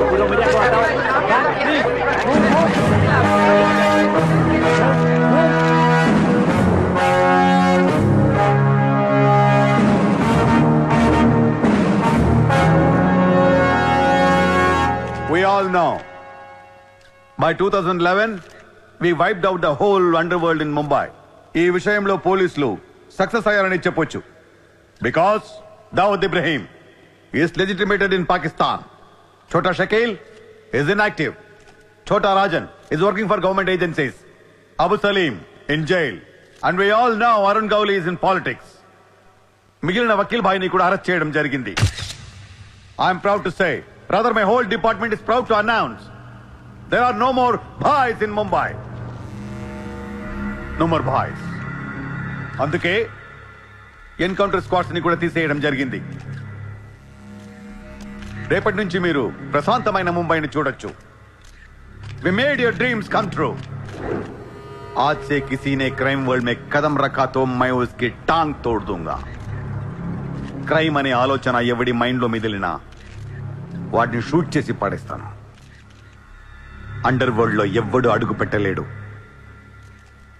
We all know. By 2011, we wiped out the whole underworld in Mumbai. ఈ విషయంలో పోలీసులు success అయ్యారని చెప్పొచ్చు. Because Dawood Ibrahim is legitimated in Pakistan. Chota Shakil is inactive. Chota Rajan is working for government agencies. Abu Salim in jail. And we all know Arun Gowli is in politics. మిగిలిన వకీల్ భాయ్ని కూడా arrest చేయడం జరిగింది. I am proud to say, rather my whole department is proud to announce, there are no more bhais in Mumbai. No more bhais. అందుకే encounter squads ని కూడా తీసేయడం జరిగింది. రేపటి నుంచి మీరు ప్రశాంతమైన ముంబైని చూడొచ్చు. We made your dreams come true. आज से किसी ने क्राइम वर्ल्ड में कदम रखा तो मैं उसकी टांग तोड़ दूंगा. క్రైమ్ అనే ఆలోచన ఎవడి మైండ్ లో మిదిలినా వాడిని షూట్ చేసి పడేస్తాను. అండర్ వరల్డ్ లో ఎవ్వడు అడుగు పెట్టలేడు,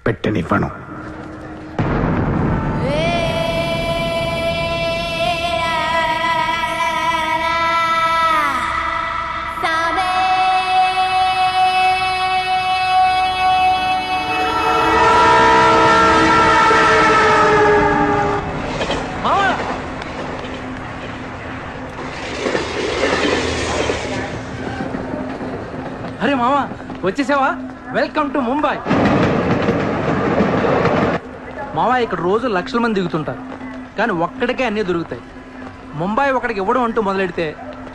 పెట్టనివ్వను. అరే మామా వచ్చేసావా? Welcome to Mumbai. మామా ఇక్కడ రోజు లక్షల మంది దిగుతుంటారు, కానీ ఒక్కడికే అన్నీ దొరుకుతాయి. ముంబై ఒకడికి ఇవ్వడం అంటూ మొదలెడితే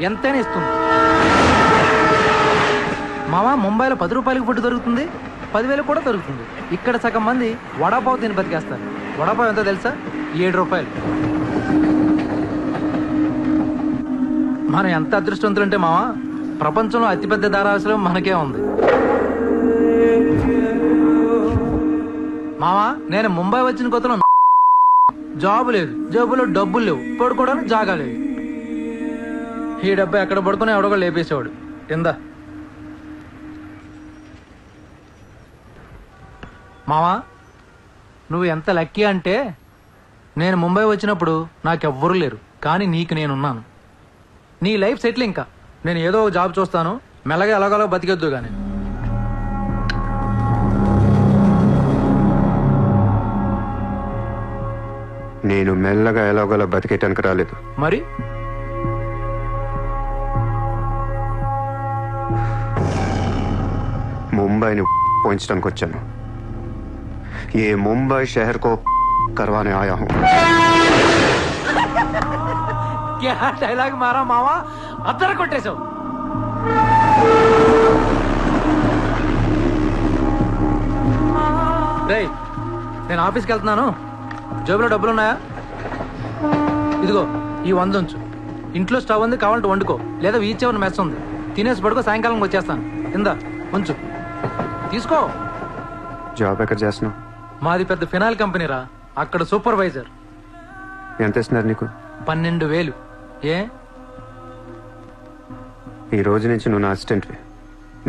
ఎంతైనా ఇస్తుంది. మామా ముంబైలో 10 రూపాయలకి ఫుడ్ దొరుకుతుంది, 10,000 కూడా దొరుకుతుంది. ఇక్కడ సగం మంది వడాపావు తిని బతికేస్తారు. వడాపావు ఎంతో తెలుసా? 7 రూపాయలు. మనం ఎంత అదృష్టవంతులంటే మావా, ప్రపంచంలో అతిపెద్ద ధారావాసం మనకే ఉంది. మావా నేను ముంబై వచ్చిన కొత్తలో జాబు లేదు, జేబులో డబ్బులు లేవు, పడుకోవడానికి జాగా లేదు. ఈ డబ్బా ఎక్కడ పడుకుని ఎవడో లేపేసేవాడు. కింద మావా నువ్వు ఎంత లక్కీ అంటే, నేను ముంబై వచ్చినప్పుడు నాకెవ్వరూ లేరు, కానీ నీకు నేనున్నాను. నీ లైఫ్ సెటిల్. ఇంకా నేను ఏదో ఒక జాబ్ చూస్తాను, మెల్లగా ఎలాగోలా బతికేద్దు. కానీ నేను మెల్లగా ఎలాగోలా బతికేటానికి రాలేదు. మరి ముంబైని పోయించడానికి వచ్చాను. ఏ ముంబై షహర్ కో करवाने आया हूँ. क्या डायलॉग मारा मावा, అద్దరు కొట్టేశావు. రేయ్ నేను ఆఫీస్కి వెళ్తున్నాను, జేబులో డబ్బులు ఉన్నాయా? ఇదిగో ఈ 100 ఉంచు. ఇంట్లో స్టవ్ ఉంది, కావాలంటే వండుకో, లేదా వీచేవన్న మెస్ ఉంది, తినేసి పడుకో, సాయంకాలం వచ్చేస్తాను. కింద ఉంచు, తీసుకో. జాబ్ ఎక్కడ చేస్తున్నావు? మాది పెద్ద ఫినాయిల్ కంపెనీరా, అక్కడ సూపర్వైజర్. ఎంత ఇస్తున్నారు నీకు? 12,000. ఏ ఈ రోజు నుంచి నువ్వు నా అసిస్టెంట్వి.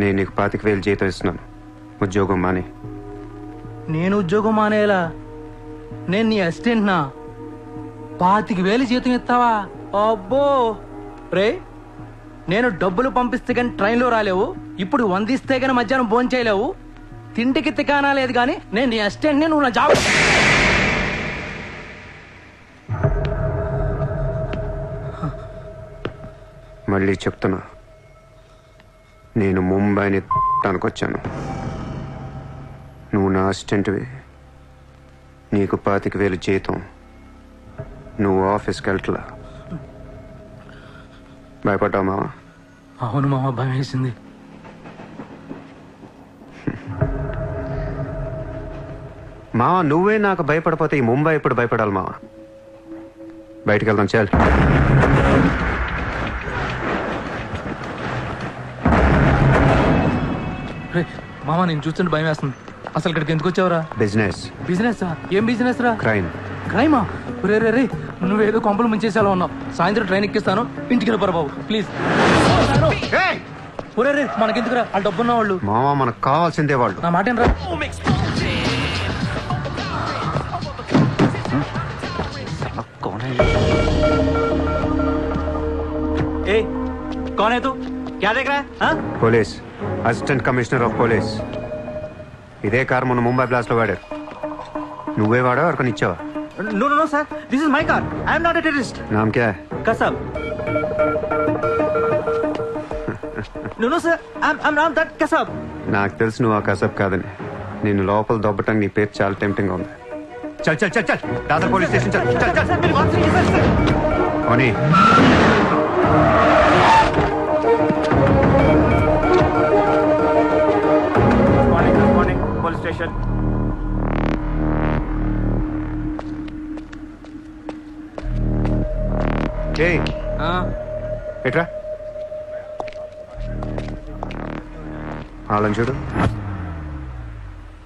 నేను నీకు 25,000 జీతం ఇస్తున్నాను. ఉద్యోగం మానే. నేను ఉద్యోగం మానేలా? నేను నీ అసిస్టెంట్నా? 25,000 జీతం ఇస్తావా? అబ్బో రే, నేను డబ్బులు పంపిస్తే కానీ ట్రైన్లో రాలేవు, ఇప్పుడు 100 ఇస్తే కానీ మధ్యాహ్నం భోజనం చేయలేవు, తిండికి తికానా లేదు. కానీ నేను నీ అసిస్టెంట్ని, నువ్వు నా జాబ్. మళ్ళీ చెప్తున్నా, నేను ముంబైని తనకొచ్చాను. నువ్వు నా అసిస్టెంట్వి, నీకు 25,000 జీతం, నువ్వు ఆఫీస్కి వెళ్ళట్లా. భయపడ్డావు మావా? అవును మామ, భయం వేసింది. మావా నువ్వే నాకు భయపడిపోతే ఈ ముంబై ఎప్పుడు భయపడాలి మావా? బయటికి వెళ్దాం చాలు. మామ నేను చూస్తుంటే భయం వేస్తుంది. అసలు ఇక్కడికి ఎందుకు వచ్చావురా? బిజినెస్. బిజినెస్? ఏం బిజినెస్ రా? క్రైమ్. క్రైమా? రే రే రే నువ్వేదో కొంపలు ముంచేసేలా ఉన్నావు. సాయంత్రం ట్రైన్ ఎక్కిస్తాను, ఇంటికి వెళ్ళిపోరా బాబు ప్లీజ్. ఒరే రే మనకెందుకురా, వాళ్ళు డబ్బున్న వాళ్ళు. మావా మనకు కావాల్సిందే వాళ్ళు. నా మాట ఏంట్రా? ए, कौन है तू? क्या देख रहा है? हाँ? Police, assistant commissioner of police. ఇదే కార్ మొన్న ముంబై బ్లాస్ట్ లో వాడారు. నువ్వే వాడా ఎవరికని ఇచ్చావా? No, no, no, sir. This is my car. I am not a terrorist. నామ్ క్యా high? Kasab. No, no, sir. I'm not that Kasab. నాకు తెలుసు నువ్వు ఆ కసబ్ కాదని. నేను లోపల దొబ్బటానికి నీ పేరు చాలా టెంప్టింగ్ ఉంది. చల్ చల్ చల్ చల్ దాదర్ పోలీస్ స్టేషన్ చల్ చల్ చల్. Sir, मेरी बात सुनिए, sir. ఓనీ Good morning, police station. ఏయ్ ఎట్రా వాళ్ళని చూడు.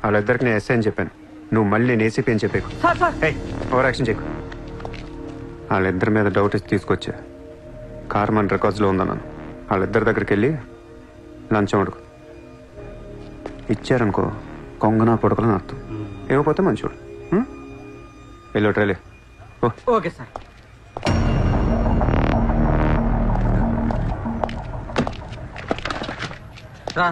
వాళ్ళిద్దరికి నేను ఎస్ఐ అని చెప్పాను. నువ్వు మళ్ళీ నేను ఏసీపీ అని చెప్పేకు. Sir, sir. ఏయ్ ఓవర్ యాక్షన్ చేయకు. వాళ్ళిద్దరి మీద డౌట్ ఇచ్చి తీసుకొచ్చా. కార్ మన రికార్డ్స్లో ఉందన్నాను. వాళ్ళిద్దరి దగ్గరికి వెళ్ళి లంచం అడుగు. ఇచ్చారనుకో కొంగనా పొడకలని అర్థం. ఇవ్వకపోతే మంచోడు. వెళ్ళో ట్రైలే. ఓ Okay, sir. రా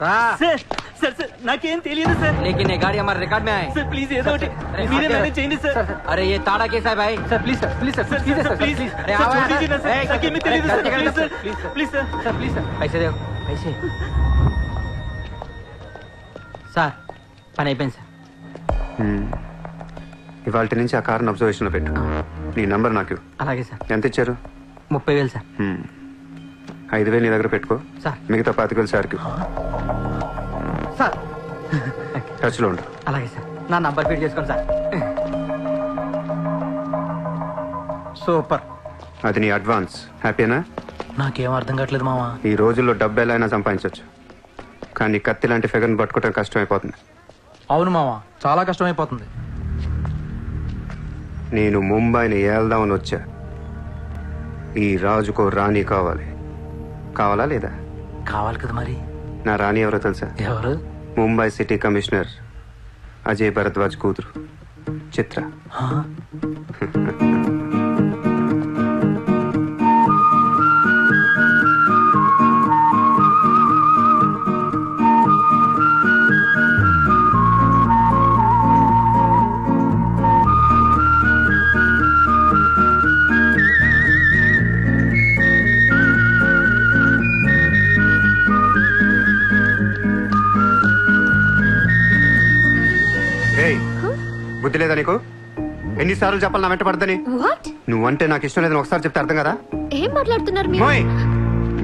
రా. Sir, sir, sir. నాకేం తెలియదు సార్. लेकिन ये गाड़ी हमारे रिकॉर्ड में आए. సార్ ప్లీజ్ ఏదో ఒకటి మీరే మేనేజ్ చేయండి సార్. अरे ये ताड़ा कैसा है भाई? Sir please sir please sir sir please sir sir please please. अरे సార్ आओ छोड़ दीजिए ना सर. यार. నాకేమీ తెలియదు sir. Please sir please sir. Sir please sir. पैसे दो पैसे. సార్ పని అయిపోయింది సార్. ఇవాళ నుంచి ఆ కార్ని అబ్జర్వేషన్లో పెట్టు. నీ నంబర్ నాకు ఇవ్వు. అలాగే సార్. ఎంత ఇచ్చారు? 30,000 సార్. 5,000 నీ దగ్గర పెట్టుకో. సార్. మిగతా 25,000 సార్కి సార్ టచ్లో ఉండు. అలాగే సార్. నా నంబర్ ఫీడ్ చేసుకోండి సార్. సూపర్. అది నీ అడ్వాన్స్. హ్యాపీనా? నాకేం అర్థం కావట్లేదు మావా. ఈ రోజుల్లో డబ్బు ఎలా అయినా సంపాదించవచ్చు, కానీ కత్తి లాంటి ఫిగర్ని పట్టుకోవడం కష్టం అయిపోతుంది. అవును మావా, చాలా కష్టమైపోతుంది. నేను ముంబైని ఏల్దామని వచ్చా. ఈ రాజుకో రాణి కావాలి. కావాలా లేదా? కావాలి కదా మరి. నా రాణి ఎవరో తెలుసా? ఎవరు? ముంబై సిటీ కమిషనర్ అజయ్ భరద్వాజ్ కూతురు చిత్ర. ఆ? ఏయ్, బుద్ధి లేదా నీకు? ఎన్నిసార్లు చెప్పాలి నా వెంట పడదని? వాట్? నువ్వంటే నాకు ఇష్టం లేదని ఒకసారి చెప్తే అర్థం కదా? ఏం మాట్లాడుతున్నారు మీరు? మోయ్!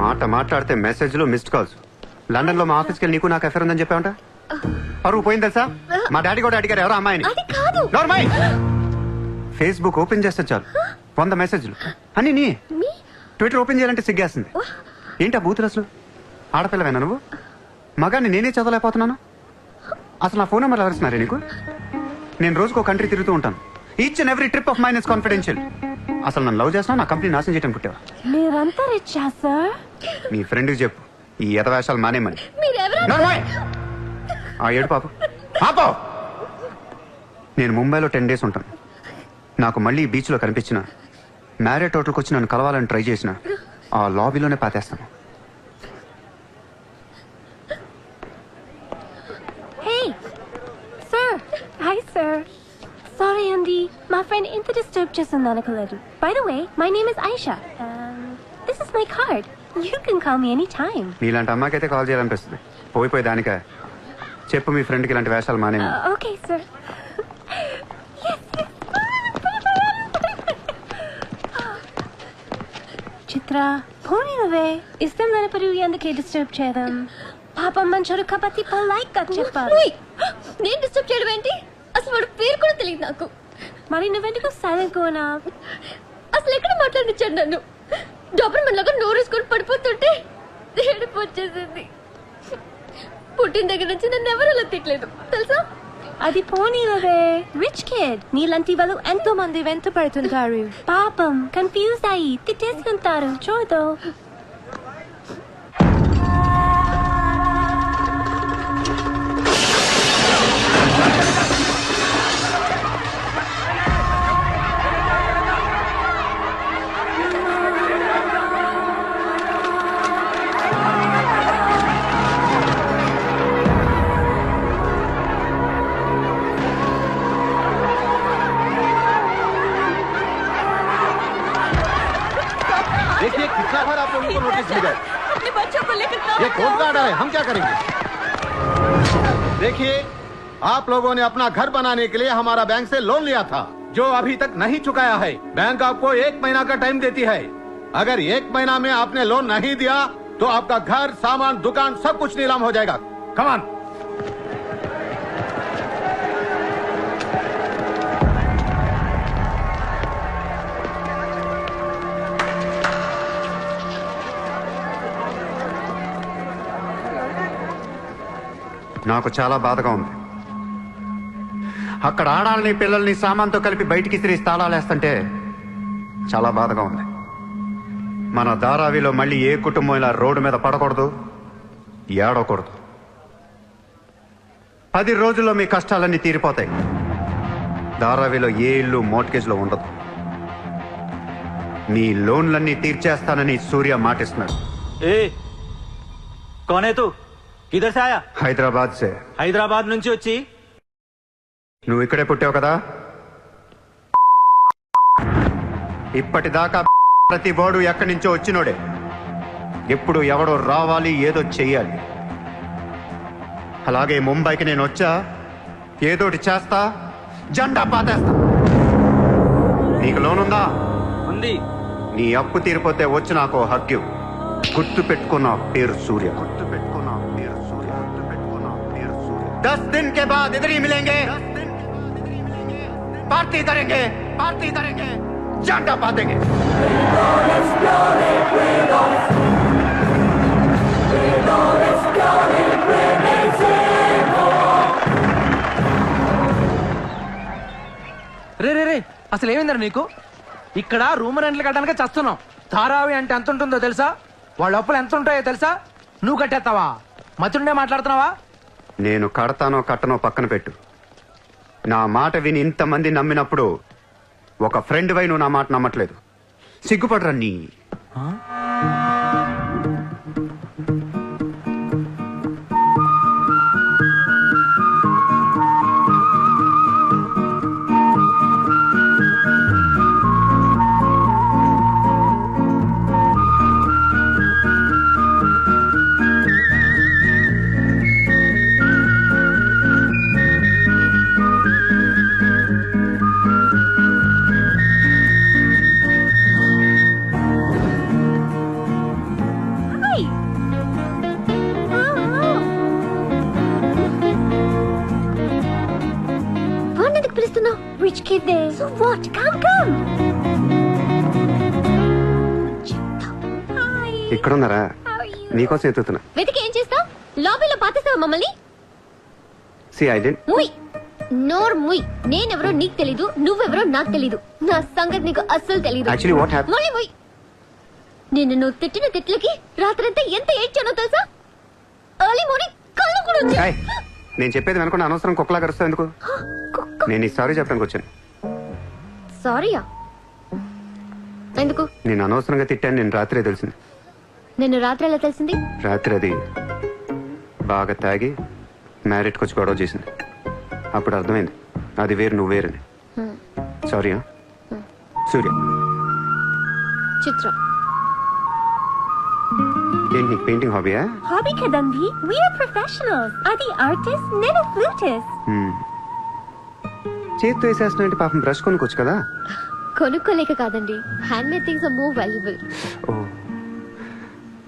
మాట మాట్లాడితే మెసేజ్లు మిస్డ్ కాల్స్. లండన్ లో మా ఆఫీస్కి వెళ్ళి నీకు నాకు ఎఫర్ ఉందని చెప్పావంట. పరువు పోయింది తెలుసా? మా డాడీ కూడా అడిగారు ఎవరో అమ్మాయిని. అది కాదు. నోర్మై! ఫేస్బుక్ ఓపెన్ చేస్తే చాలు 100 మెసేజ్లు అని నీ. మీ ట్విట్టర్ ఓపెన్ చేయాలంటే సిగ్గేస్తుంది. ఏంటా బూతులు అసలు? ఆడపిల్లవేనా నువ్వు? మగాన్ని నేనే చదవలేకపోతున్నాను. అసలు నా ఫోన్ నెంబర్ ఎవరిస్తున్నారే నీకు? నేను రోజుకో కంట్రీ తిరుగుతూ ఉంటాను. Each and every trip of mine is confidential. అసలు నన్ను లవ్ చేస్తున్నా, నా కంపెనీ నాశనం చేయడం పుట్టావా? మీరంతా రిచ్చా సార్? నీ ఫ్రెండ్కి చెప్పు ఈ యథవేషాలు మానేమని. మీరెవరు? నోర్మై! ఆ ఏడు పాప పాపో! నేను ముంబైలో 10 days ఉంటాను. నాకు మళ్ళీ ఈ బీచ్లో కనిపించిన, మ్యారేట్ హోటల్కి వచ్చి నన్ను కలవాలని ట్రై చేసిన, ఆ లాబీలోనే పాతేస్తాను. Hey sir. Hi sir. Sorry అండి, మా ఫ్రెండ్ ఇంత డిస్టర్బ్ చేస్తుంది అనుకోలేదు. By the way, my name is Aisha. This is my card. You can call me any time. నీలాంటి అమ్మాయికైతే కాల్ చేయాలనిపిస్తుంది. పోయిపోయి దానికా? చెప్పు మీ ఫ్రెండ్కి ఇలాంటి వేషాలు మానేమి. Okay sir. చిత్ర పోనీ నువ్వే ఇష్టం లేనప్పుడు ఎందుకే డిస్టర్బ్ చేయడం? పాపం మంచోడు కాబట్టి పొలైట్ గా చెప్పాలి. నేను డిస్టర్బ్ చేయడం ఏంటి? అసలు వాడు పేరు కూడా తెలియదు నాకు. మరి నువ్వెందుకు సైలెంట్ కోనా? అసలు ఎక్కడ మాట్లాడించాడు నన్ను? డాబర్మన్ లాగా నోరేసుకొని పడిపోతుంటే ఏడుపు వచ్చేసింది. పుట్టిన దగ్గర నుంచి నన్ను ఎవరు అలా తిట్టలేదు తెలుసా? అది పోనీలవే. రిచ్ కిడ్ నీలాంటి వాళ్ళు ఎంతో మంది వెంట పడుతుంటారు. పాపం కన్ఫ్యూజ్ అయ్యి తిట్టేసుకుంటారు. చూడు. देखिए कितना बार आप लोगों को नोटिस मिला है। अपने बच्चों को लेकर ये कौन का ऑर्डर है, हम क्या करेंगे? देखिए आप लोगों ने अपना घर बनाने के लिए हमारा बैंक से लोन लिया था, जो अभी तक नहीं चुकाया है। बैंक आपको 1 महीना का टाइम देती है। अगर 1 महीना में आपने लोन नहीं दिया तो आपका घर, सामान, दुकान सब कुछ नीलाम हो जाएगा। Come on. నాకు చాలా బాధగా ఉంది. అక్కడ ఆడాలని పిల్లల్ని సామాన్తో కలిపి బయటికి తిరిగి తాళాలేస్తుంటే చాలా బాధగా ఉంది. మన ధారావిలో మళ్ళీ ఏ కుటుంబం ఇలా రోడ్డు మీద పడకూడదు, ఏడవకూడదు. 10 రోజుల్లో మీ కష్టాలన్నీ తీరిపోతాయి. ధారావిలో ఏ ఇల్లు మోర్ట్గేజ్లో ఉండదు. మీ లోన్లన్నీ తీర్చేస్తానని సూర్య మాటిస్తున్నాడు. ఏ కౌన్ హై తూ? కిధర్ సే ఆయా? హైదరాబాద్ సే. హైదరాబాద్ నుంచి వచ్చి నువ్వు ఇక్కడే పుట్టావు కదా. ఇప్పటిదాకా ప్రతి బోర్డు ఎక్కడి నుంచో వచ్చినోడే. ఎప్పుడు ఎవడో రావాలి, ఏదో చెయ్యాలి. అలాగే ముంబైకి నేను వచ్చా, ఏదోటి చేస్తా, జెండా పాతేస్తా. నీకు లోనుందా? ఉంది. నీ అప్పు తీరిపోతే వచ్చి నాకు హక్కు. గుర్తు పెట్టుకున్న పేరు సూర్య. గుర్తు పెట్టుకున్న పేరు సూర్య. గుర్తు పెట్టుకున్న పేరు సూర్య. 10 दिन के बाद इधर ही मिलेंगे, पार्टी करेंगे, पार्टी करेंगे, झंडा पातेंगे. రే రే రే అసలు ఏమైందిరా నీకు? ఇక్కడ రూమ్ రెంట్లు కట్టడానికి చస్తున్నాం. ధారావి అంటే ఎంత ఉంటుందో తెలుసా? వాళ్ళ అప్పులు ఎంత ఉంటాయో తెలుసా? నువ్వు కట్టేస్తావా? మతుండే మాట్లాడుతున్నావా? నేను కడతానో కట్టనో పక్కన పెట్టు. నా మాట విని ఇంతమంది నమ్మినప్పుడు ఒక ఫ్రెండ్ వై నువ్వు నా మాట నమ్మట్లేదు. సిగ్గుపడరా నీ. Rich kid there. So what? Come. Hi. ఇక్కడున్నారా? How are you? నీకోసం ఎత్తుతున్నా. వెతికి ఏం చేస్తావు? లాబీలో పాతేస్తావా మమ్మల్ని? సి ఐ డెంట్. ముయ్ నోర్ ముయ్. నేనెవరో నీకు తెలీదు, నువ్వెవరో నాకు తెలీదు. నా సంగతి నీకు అస్సలు తెలీదు. Actually what happen? ముయ్ ముయ్. నువ్వు తిట్టిన తిట్లకి రాత్రంతా ఎంత ఏడ్చానో తెలుసా? ఎర్లీ మార్నింగ్ కళ్ళు కూడా వచ్చాయి. నేను చెప్పేది వెనకుండా అనవసరం కుక్కలా కరుస్తావు ఎందుకు? నేను ఈ సారీ చెప్పడానికి వచ్చాను. సారీయా? ఎందుకు? నేను అనవసరంగా తిట్టాను. నేను రాత్రే తెలిసింది. నిన్ను రాత్రి ఎలా తెలిసింది? రాత్రి అది బాగా తాగి మ్యారేట్కి వచ్చి గొడవ చేసింది. అప్పుడు అర్థమైంది అది వేరు, నువ్వు వేరని. సారీ. సూర్య. చిత్ర. ఏంటి నీకు painting హాబీయా? Hobby kadandi. We are professionals. Adi artist, nenu flutist. చేతితో వేసేస్తున్నా పాపం బ్రష్ కొనుక్కోవచ్చు కదా. కొనుక్కోలేక కాదండి, hand made things are more valuable. ఓ,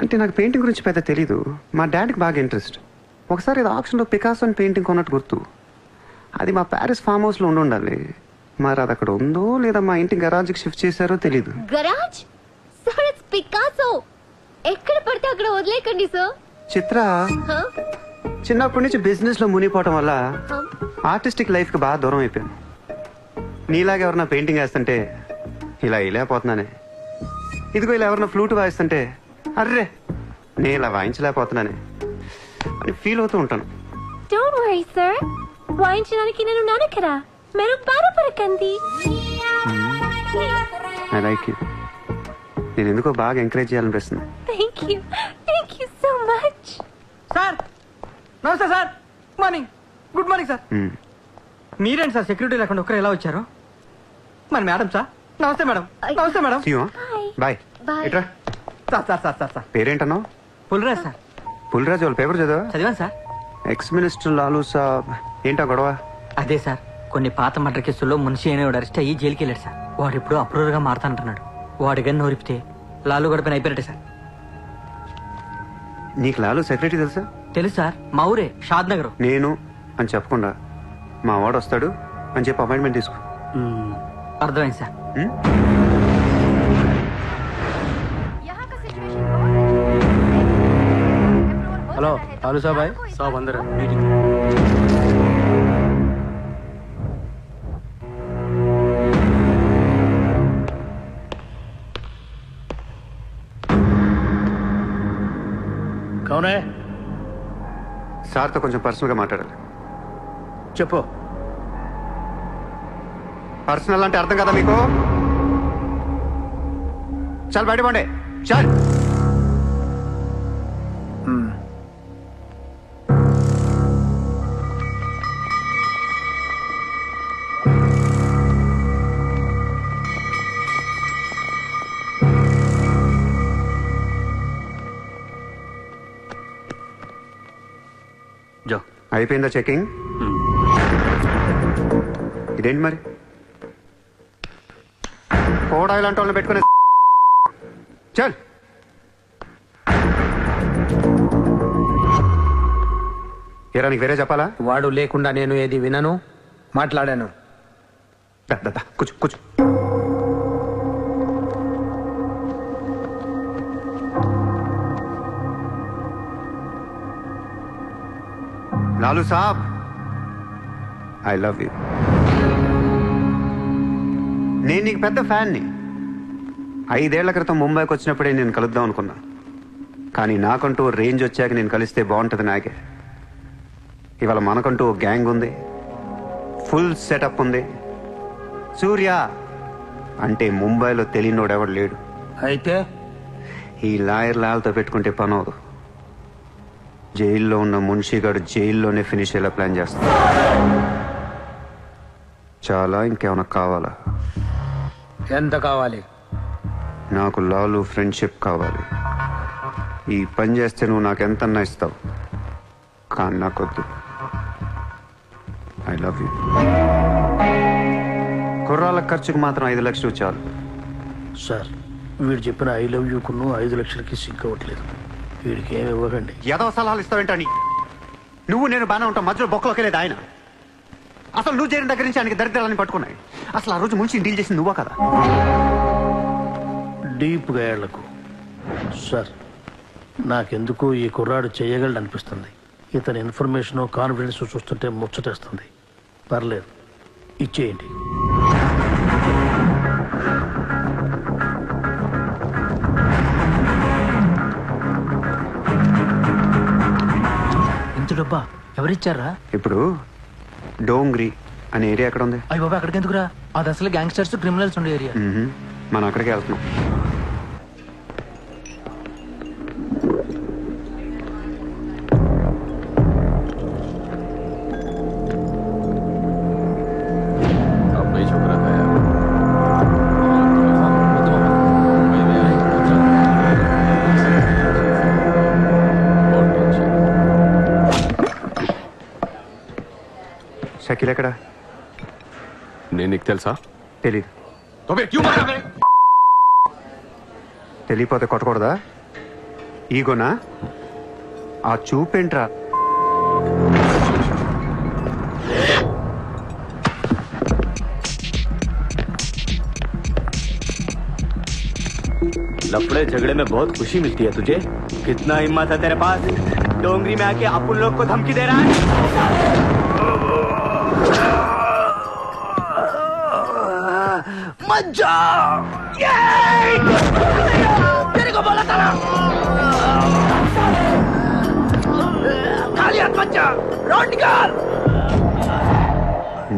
అంటే నాకు పెయింటింగ్ గురించి పెద్ద తెలీదు. మా డాడీకి బాగా ఇంట్రెస్ట్. ఒకసారి ఇది ఆక్షన్లో పికాసో అని పెయింటింగ్ కొన్నట్టు గుర్తు. అది మా ప్యారిస్ ఫామ్ హౌస్లో ఉండాలి. మరి అది అక్కడ ఉందో లేదా మా ఇంటి గరాజ్కి షిఫ్ట్ చేశారో తెలీదు. గరాజ్? Sir it's Picasso. ఎక్కడ పడితే అక్కడ వదిలేకండి సార్. చిత్ర హ? చిన్నప్పటి నుంచి బిజినెస్ లో మునిగిపోవటం వల్ల హ? ఆర్టిస్టిక్ లైఫ్ కి బాగా దూరం అయిపోయాను. నీలాగా ఎవరన్నా పెయింటింగ్ వేస్తుంటే ఇలా వేయలేకపోతున్నానే. ఇదిగో ఇలా ఎవరన్నా ఫ్లూట్ వాయిస్తుంటే అర్రే నేను ఇలా వాయించలేకపోతున్నానే అని ఫీల్ అవుతూ ఉంటాను. డోంట్ వరీ సార్, వాయించడానికి నేను ఉన్నాను కదా, మీరు బాధపడకండి. I like you. నేను ఎందుకో బాగా ఎంకరేజ్ చేయాలనిపిస్తుంది. Thank you so much. Sir నమస్తే సార్. Good morning sir. మ్మ్. మీరేంటి సార్ సెక్యూరిటీ లేకుండా ఒక్కరు ఎలా వచ్చారు? మరి మేడం సార్. నమస్తే మేడం. నమస్తే madam. See you, huh? Hi. Bye. Bye. ఇట్రా. సార్ పేరేంటన్నావు? పుల్రాజ్ సార్. పుల్రాజు వాళ్ళ పేపర్ చదివా? చదివాను sir. Ex minister Lalu saab ఏంటా గొడవ? అదే సార్, కొన్ని పాత మర్డర్ కేసుల్లో మున్షి అనేవాడు అరెస్ట్ అయ్యి జైలుకి వెళ్ళాడు సార్. వాడు ఇప్పుడు అప్రూవర్ గా మారుతానంటున్నాడు. వాడి గన్ను నోరిపితే లాలు గడపని అయిపోయినట్టే సార్. నీకు లాలూ సెక్రటరీ తెలుసా? తెలుసు సార్, మా ఊరే షాద్ నగర్. నేను అని చెప్పకుండా మా వాడు వస్తాడు అని చెప్పి అపాయింట్మెంట్ తీసుకో. అర్థమైంది సార్. మ్మ్? హలో లాలూ సాబ్ భాయ్. సాబ్ అందరూ కౌనే సార్తో కొంచెం పర్సనల్ గా మాట్లాడాలి. చెప్పు. పర్సనల్ అంటే అర్థం కదా మీకు? చాలు బయట పండే చాలు. జో అయిపోయిందా చెకింగ్? ఇదేంటి మరి కోడా ఇలాంటి వాళ్ళని పెట్టుకునే చల్. ఏరా నీకు వేరే చెప్పాలా? వాడు లేకుండా నేను ఏది వినను, మాట్లాడాను. దా, దా, దా, కూర్చో కూర్చో. లాలూ సాబ్ ఐ లవ్ యూ. నేను నీకు పెద్ద ఫ్యాన్ని. 5 ఏళ్ల క్రితం ముంబైకి వచ్చినప్పుడే నేను కలుద్దాం అనుకున్నా. కానీ నాకంటూ రేంజ్ వచ్చాక నేను కలిస్తే బాగుంటుంది నాకే. ఇవాళ మనకంటూ ఓ గ్యాంగ్ ఉంది, ఫుల్ సెటప్ ఉంది. సూర్య అంటే ముంబైలో తెలియనోడెవడు లేడు. అయితే ఈ లాయర్ లాల్తో పెట్టుకుంటే పని అవదు. జైల్లో ఉన్న మున్షిగాడు జైల్లోనే ఫినిష్ అయ్యేలా ప్లాన్ చేస్తాడు. చాలా ఇంకేమైనా కావాలా? ఎంత కావాలి? నాకు లాలు ఫ్రెండ్షిప్ కావాలి. ఈ పని చేస్తే నువ్వు నాకు ఎంతన్నా ఇస్తావు, కానీ నాకొద్దు. I love you. కుర్రాళ్ళ ఖర్చుకు మాత్రం 5 లక్షలు చాలు. సార్ వీడు చెప్పిన 'ఐ లవ్ యూ' కును 5 లక్షలకి సింక్ అవ్వట్లేదు. వీడికి ఏమి ఇవ్వకండి. ఏదో సలహాలు ఇస్తావేంటని. నువ్వు నేను బాగానే ఉంటాం, మధ్యలో బొక్కలోకి వెళ్ళేది ఆయన. అసలు నువ్వు చేరిన దగ్గర నుంచి ఆయనకి దరిద్రాలని పట్టుకున్నాయి. అసలు ఆ రోజు ముంచి డీల్ చేసింది నువ్వా కదా? డీప్గా ఏళ్లకు సార్ నాకెందుకు ఈ కుర్రాడు చేయగలడు అనిపిస్తుంది. ఇతని ఇన్ఫర్మేషన్ కాన్ఫిడెన్స్ చూస్తుంటే ముచ్చటేస్తుంది. పర్లేదు, ఇచ్చేయండి. ఇంత డబ్బా ఎవరిచ్చారా? ఇప్పుడు డోంగ్రీ అనే ఏరియా ఎక్కడ ఉంది? అయ్యి బాబా అక్కడికి ఎందుకురా? అది అసలు గ్యాంగ్స్టర్స్ క్రిమినల్స్ ఉండే ఏరియా. మనం అక్కడికి వెళ్తున్నాం. షకీల్ ఎక్కడ? నేను నీకు తెలుసా? తెలీదు. తెలియపోతే కొట్టకూడదా? ఈగోనా? ఆ చూపేంట్రా? लफड़े झगड़े में बहुत खुशी मिलती है तुझे. कितना हिम्मत है तेरे पास? डोंगरी में आके अपन लोग को धमकी दे रहा है। मत जाओ, तेरे को बोला था ना, खाली हाथ मत जा, रोड निकाल।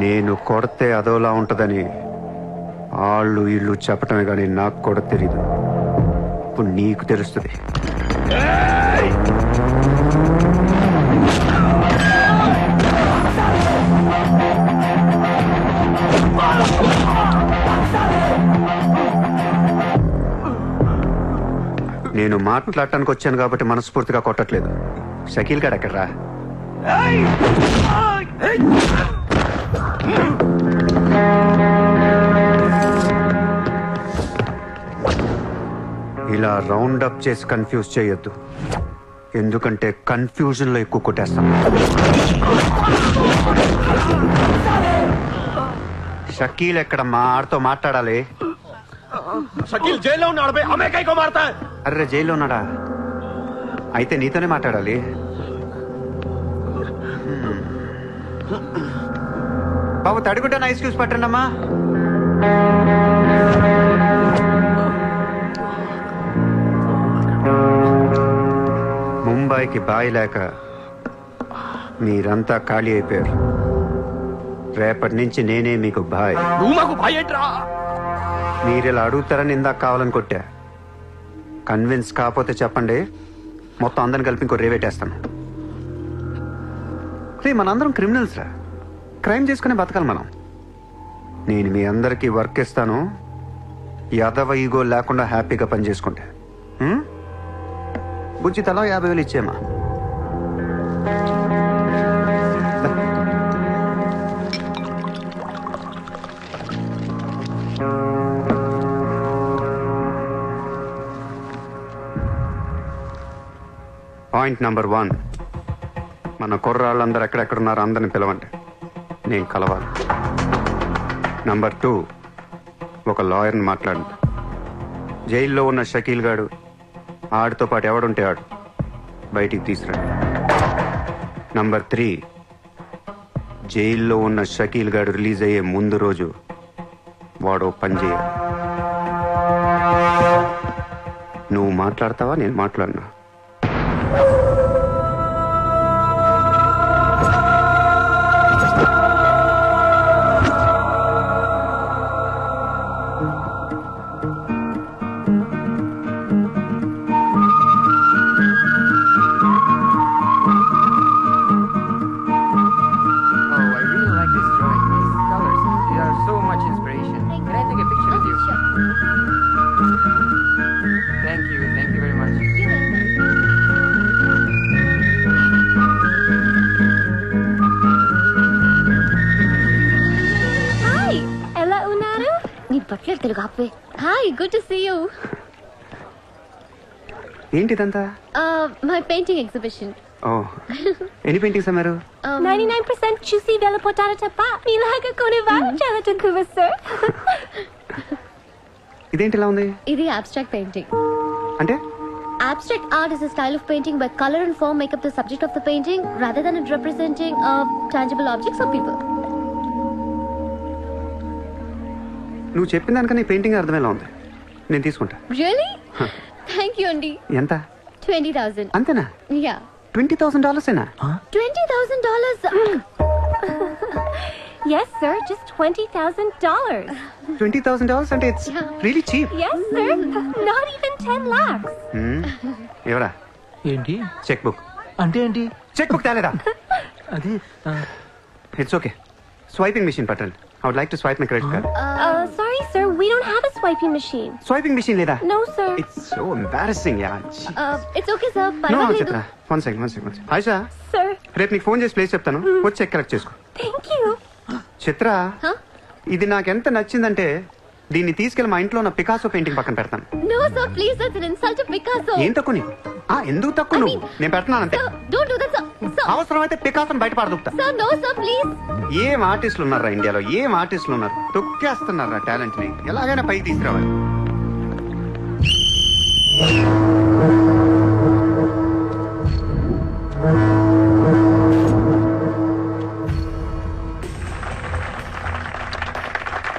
నేను కొడితే అదోలా ఉంటదని వాళ్ళు ఇల్లు చెప్పటమే కానీ నాకు కూడా తెలీదు. ఇప్పుడు నీకు తెలుస్తుంది. నేను మాట్లాడటానికి వచ్చాను కాబట్టి మనస్ఫూర్తిగా కొట్టట్లేదు. షకీల్ గారు ఎక్కడ్రా? ఇలా రౌండ్ అప్ చేసి కన్ఫ్యూజ్ చేయొద్దు, ఎందుకంటే కన్ఫ్యూజన్ లో ఎక్కువ కొట్టేస్తాను. షకీల్ ఎక్కడమ్మా? ఆడితో మాట్లాడాలి. షకీల్ జైల్లో ఉన్నాడు బే, హమే కైకో మారతా హై? అర్రే జైల్లో ఉన్నాడా? అయితే నీతోనే మాట్లాడాలి. బాబు తడిగుడ్డ ఐస్ క్యూబ్స్ పట్టండి అమ్మా. ముంబైకి బాయి లేక మీరంతా ఖాళీ అయిపోయారు. రేపటి నుంచి నేనే మీకు బాయ్. నువ్వు మాకు భయట్రా. మీరిలా అడుగుతారని ఇందాక కావాలని కొట్టా. కన్విన్స్ కాకపోతే చెప్పండి, మొత్తం అందరిని కలిపి ఇంకో రేవేటేస్తాను. రే మనందరం క్రిమినల్స్ రా, క్రైమ్ చేసుకునే బతకాలి మనం. నేను మీ అందరికీ వర్క్ ఇస్తాను, యాదవ ఈగో లేకుండా హ్యాపీగా పని చేసుకుంటే. బుజ్జి తలా 50,000 ఇచ్చేమా. పాయింట్ నెంబర్ 1, మన కుర్రాళ్ళందరూ ఎక్కడెక్కడున్నారో అందరిని పిలవండి, నేను కలవాలి. నంబర్ 2, ఒక లాయర్ని మాట్లాడండి. జైల్లో ఉన్న షకీల్ గాడు, ఆడితో పాటు ఎవడుంటే ఆడు బయటికి తీసుకురండి. నంబర్ 3, జైల్లో ఉన్న షకీల్ గాడు రిలీజ్ అయ్యే ముందు రోజు వాడు పని చేయాలి. నువ్వు మాట్లాడతావా, నేను మాట్లాడినా? తెలుగు ఆపే. Hi, good to see you. ఏంటిదంతా? My painting exhibition. ఓ, ఎన్ని పెయింటింగ్స్ అమ్మారు? 99% చూసి వెళ్ళిపోతారు తప్ప మీలాగా కొనేవారు చాలా తక్కువ సార్. ఇదేంటి ఇలా ఉంది? ఇది అబ్స్ట్రాక్ట్ పెయింటింగ్. అంటే abstract art is a style of painting where color and form make up the subject of the painting rather than it representing tangible objects or people. నువ్వు చెప్పిన దానికన్నా ఈ పెయింటింగ్ అర్థమేలా ఉంది. నేను తీసుకుంటా. Really? Thank you అండి. ఎంత? 20,000. అంతేనా? Yeah. $20,000 ఏనా? $20,000. Yes sir, just $20,000. $20,000 అంటే it's really cheap. Yes sir, not even 10 lakhs. ఎవరా? ఏంటి చెక్ బుక్ అంటే ఏంటి? చెక్ బుక్ తేలేదా? అది ఇట్స్ ఓకే. స్వైపింగ్ మెషిన్ పట్టండి. I would like to swipe my credit card. Sorry sir, we don't have a swiping machine. Swiping machine లేదా? No sir. It's so embarrassing, yeah. It's okay sir. No, పర్వాలేదు. చిత్ర. One second. Ayesha, Sir, రేపు నీకు phone చేసి place చెప్తాను, వచ్చి check collect చేసుకో. thank you. Chitra, Huh? ఇది నాకు ఎంత నచ్చిందంటే దీన్ని తీసుకెళ్లి మా ఇంట్లో ఉన్న పికాసో పెయింటింగ్ పక్కన పెడతాను. No sir, please, that's an insult to Picasso. ఏం తక్కువ నీకు? ఎందుకు తక్కువ నువ్వు? నేను పెడుతున్నాను అంతే. Sir, don't do that sir. Sir, అవసరమైతే పికాసోని బయట పడదుకుతా. sir, no sir, please. ఏం ఆర్టిస్టులు ఉన్నారా ఇండియాలో? ఏం ఆర్టిస్టులు ఉన్నారు? తొక్కేస్తున్నారా టాలెంట్ ని? ఎలాగైనా పైకి తీసుకురావాలి.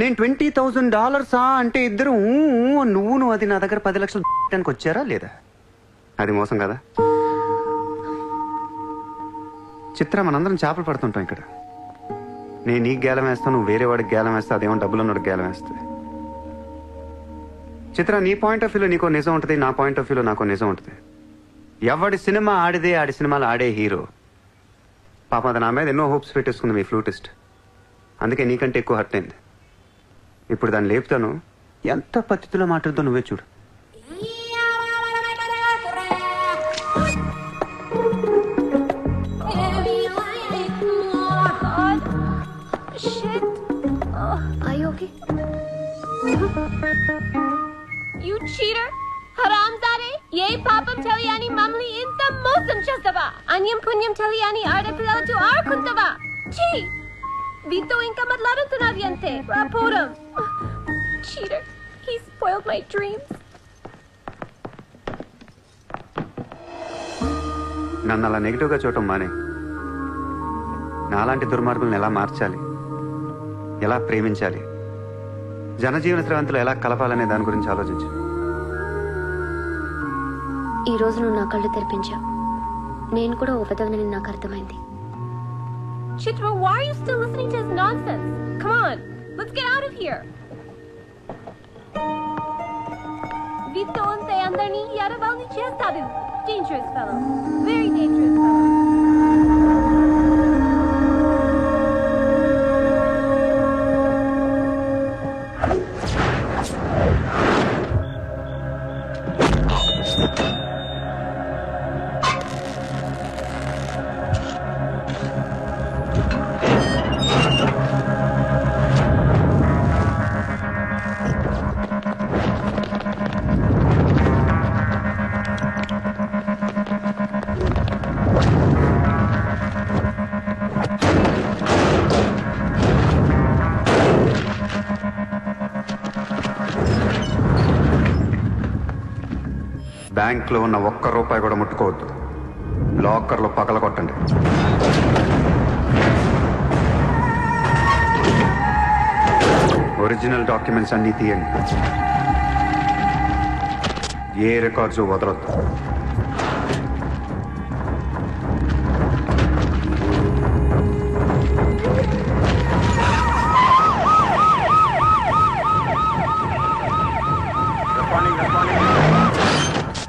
నేను $20,000 అంటే ఇద్దరు నువ్వు అది నా దగ్గర 10 లక్షలు పెట్టడానికి వచ్చారా లేదా? అది మోసం కదా. చిత్ర, మనందరం చేపలు పడుతుంటాం ఇక్కడ. నేను నీకు గేలం వేస్తాను, నువ్వు వేరే వాడికి గేలం వేస్తా, అదేమో డబ్బులు ఉన్నవాడికి గేలం వేస్తుంది. చిత్ర, నీ పాయింట్ ఆఫ్ వ్యూలో నీకో నిజం ఉంటుంది, నా పాయింట్ ఆఫ్ వ్యూలో నాకో నిజం ఉంటుంది. ఎవడి సినిమా ఆడిదే ఆడి సినిమాలు ఆడే హీరో. పాప అది నా మీద ఎన్నో హోప్స్ పెట్టేసుకుంది మీ ఫ్లూటిస్ట్. అందుకే నీకంటే ఎక్కువ హర్ట్ అయింది. ఇప్పుడు దాన్ని లేపుతాను, ఎంత పద్ధతిలో మాట్లాడుతో నువ్వే చూడు. Shit. Are you okay? You cheater! Haramzade! Ye papam teliyani mamli inta mosam chestava! Anyam punyam teliyani aadapillatu aadukuntava! Chee! Vito inka matladutunnadi ante! Raporam! Cheater! He spoiled my dreams! నన్ను అలా నెగిటివ్గా చూడటం మానే. నాలాంటి దుర్మార్గులను ఎలా మార్చాలి, ఎలా ప్రేమించాలి, జనజీవన స్రవంతులు ఎలా కలపాలనే దాని గురించి ఆలోచించు. ఈ రోజు నువ్వు నా కళ్ళు తెరిపించావు. నేను కూడా ఓ పెదవని నాకు అర్థమైంది. Chitra, why are you still listening to his nonsense? Come on, let's get out of here. Vito ante andarni yaravalni chestadu. Dangerous fellow. Very dangerous fellow. బ్యాంక్లో ఉన్న $1 కూడా ముట్టుకోవద్దు. లాకర్లో పగలగొట్టండి. ఒరిజినల్ డాక్యుమెంట్స్ అన్నీ తీయండి. ఏ రికార్డ్స్ వదలొద్దు.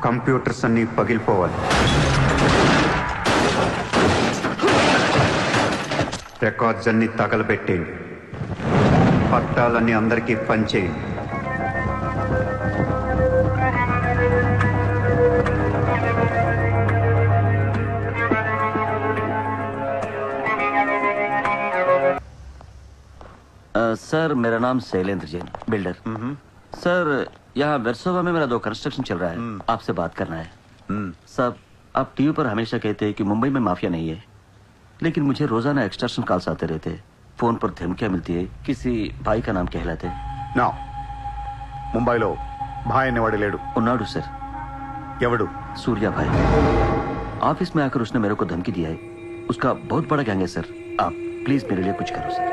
కంప్యూటర్స్ అన్నీ పగిలిపోవాలి. రికార్డ్స్ అన్నీ తగలబెట్టేయండి. పట్టాలన్నీ అందరికీ పంచేయండి. सर मेरा नाम शैलेंद्र जैन, बिल्डर। सर यहाँ वेरसोवा में मेरा 2 कंस्ट्रक्शन चल रहा है, आपसे बात करना है। सर आप टीवी पर हमेशा कहते हैं कि मुंबई में माफिया नहीं है, लेकिन मुझे रोजाना एक्सटॉर्शन कॉल्स आते रहते हैं। फोन पर धमकियां मिलती है, किसी भाई का नाम कहलाते हैं। నా ముంబైలో భాయ్ అనేవాడు లేడు. उन्नाडु सर, ఎవడు? सूर्या भाई। ऑफिस में आकर उसने मेरे को धमकी दिया है। उसका बहुत बड़ा गैंग है सर, आप प्लीज मेरे लिए कुछ करो सर।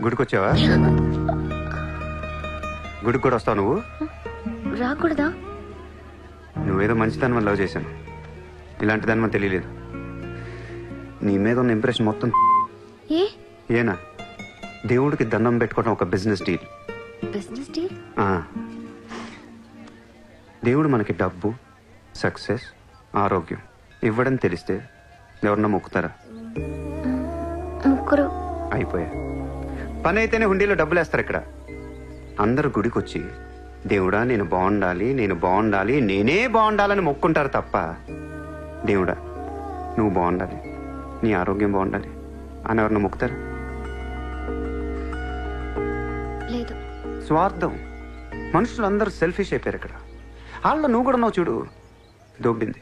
గుడికి వచ్చావా? గుడికి కూడా వస్తావు నువ్వు? రాకూడదా? నువ్వేదో మంచిదాన్ని వల్ల లవ్ చేశాను, ఇలాంటి దాని మనకు తెలియలేదు. నీ మీద ఉన్న ఇంప్రెషన్ మొత్తం ఏనా? దేవుడికి దండం పెట్టుకోవడం ఒక బిజినెస్ డీల్. Business deal? దేవుడు మనకి డబ్బు, సక్సెస్, ఆరోగ్యం ఇవ్వడం తెలిస్తే ఎవరన్నా మొక్కుతారా? ముగ్గురు అయిపోయా. పని అయితేనే హుండీలో డబ్బులు వేస్తారు. ఇక్కడ అందరు గుడికి వచ్చి దేవుడా నేను బాగుండాలి, నేను బాగుండాలి, నేనే బాగుండాలని మొక్కుంటారు తప్ప దేవుడా నువ్వు బాగుండాలి, నీ ఆరోగ్యం బాగుండాలి అని ఎవరన్నా మొక్కుతారు? లేదు. స్వార్థం. మనుషులు అందరూ సెల్ఫిష్ అయిపోయారు ఇక్కడ. వాళ్ళ నువ్వు కూడా ఉన్నావు చూడు, దొబ్బింది.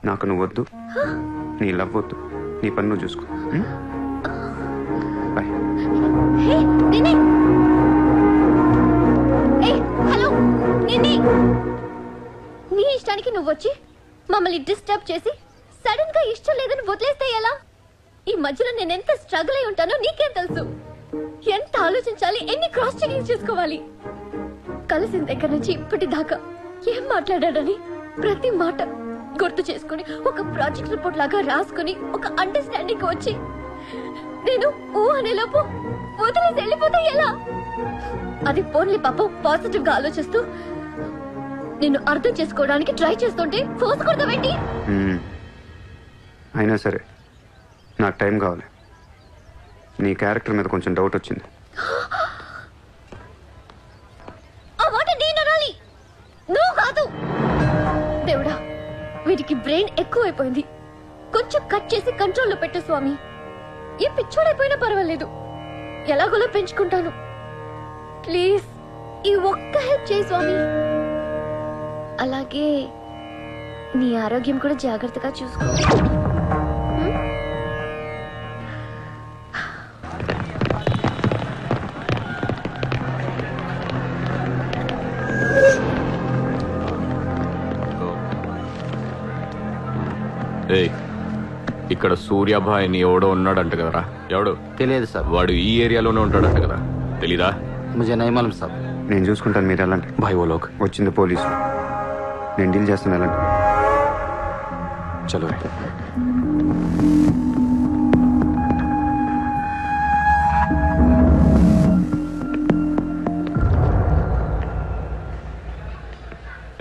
నాకు నువ్వు వద్దు, నీ లవ్ వద్దు, నీ పని నువ్వు చూసుకో. బాయ్. హే నిన్ని, హలో నిన్ని, నీ ఇష్టానికి నువ్వు వచ్చి మమ్మల్ని డిస్టర్బ్ చేసి సడన్ గా ఇష్టం లేదని వదిలేస్తే ఎలా? ఈ మధ్యలో నేను ఎంత స్ట్రగుల్ అయి ఉంటానో నీకేం తెలుసు? ఎంత ఆలోచించాలి, ఎన్ని క్రాస్ చెకింగ్ చేసుకోవాలి. కలిసిన దగ్గర నుంచి ఇప్పటిదాకా ఏం మాట్లాడాడని ప్రతి మాట గుర్తు చేసుకుని ఒక ప్రాజెక్ట్ రిపోర్ట్ లాగా రాసుకుని ఒక అండర్స్టాండింగ్ వచ్చి నేను ఓ అనేలోపు వదిలేసి వెళ్ళిపోతే ఎలా? అది పోన్లీ పాపం పాజిటివ్ గా ఆలోచిస్తూ నిన్ను అర్థం చేసుకోవడానికి ట్రై చేస్తుంటే ఫోర్స్ కొడతావేంటి? అయినా సరే నాకు టైం కావాలి. నీ క్యారెక్టర్ మీద కొంచెం డౌట్ వచ్చింది. ఆ మాట నేను అనాలి, నువ్వు కాదు. దేవుడా, వీటికి బ్రెయిన్ ఎక్కువైపోయింది. కొంచెం కట్ చేసి కంట్రోల్లో పెట్టు స్వామి. ఏ పిచ్చోడైపోయినా పర్వాలేదు, ఎలాగోలా పెంచుకుంటాను. ప్లీజ్ ఈ ఒక్క హెల్ప్ చేయి స్వామి. అలాగే నీ ఆరోగ్యం కూడా జాగ్రత్తగా చూసుకో. ఇక్కడ సూర్యాభాయ్ అని ఎవడో ఉన్నాడంట కదరా? ఎవడు తెలియదు సార్. వాడు ఈ ఏరియాలోనే ఉంటాడంట కదా, తెలీదా? ముझे नहीं मालूम సార్. నేను చూసుకుంటాను, మీరు వెళ్ళండి. భాయ్ ఓ లోగ్ వచ్చింది పోలీసు, నేను డీల్ చేస్తాను, వెళ్ళండి. చలో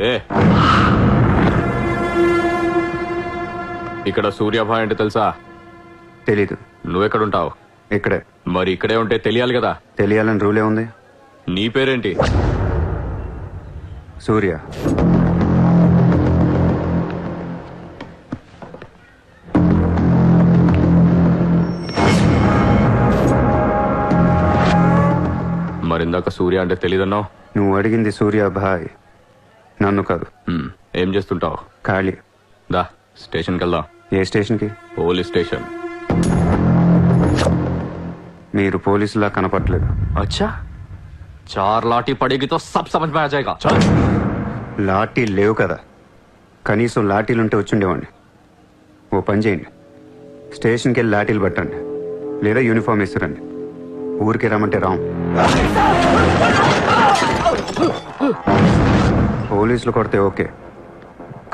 ఏ ఇక్కడ సూర్యాభాయ్ అంటే తెలుసా? తెలీదు. నువ్వెక్కడుంటావు? ఇక్కడే. మరి ఇక్కడే ఉంటే తెలియాలి కదా. తెలియాలని రూలే ఉంది. నీ పేరేంటి? సూర్య. మరిందాక సూర్య అంటే తెలీదన్నావు. నువ్వు అడిగింది సూర్యాభాయ్, నన్ను కాదు. ఏం చేస్తుంటావు? ఖాళీ. దా స్టేషన్కి వెళ్దాం. ఏ స్టేషన్కి? Police station. మీరు పోలీసులా కనపట్లేదు. అచ్చా, చార్ లాఠీ పడేగి తో సబ్ సమజ్ మే ఆ జాయేగా. చల్. లాఠీ లేవు కదా, కనీసం లాఠీలుంటే వచ్చుండేవాడిని. ఓ పని చేయండి, స్టేషన్కి వెళ్ళి లాఠీలు పట్టండి, లేదా యూనిఫామ్ వేస్తురండి. ఊరికి రమ్మంటే రాం. పోలీసులు కొడితే ఓకే,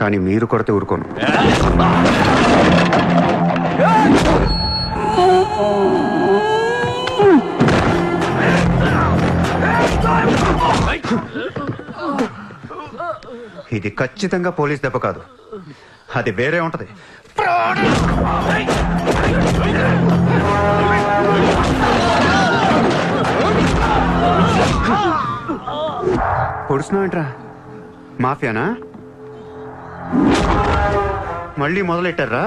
కానీ మీరు కొడితే ఊరుకోను. ఇది ఖచ్చితంగా పోలీస్ దెబ్బ కాదు, అది వేరే ఉంటది. పొడుస్తున్నావేంట్రా? మాఫియానా? మళ్ళీ మొదలెట్టారా?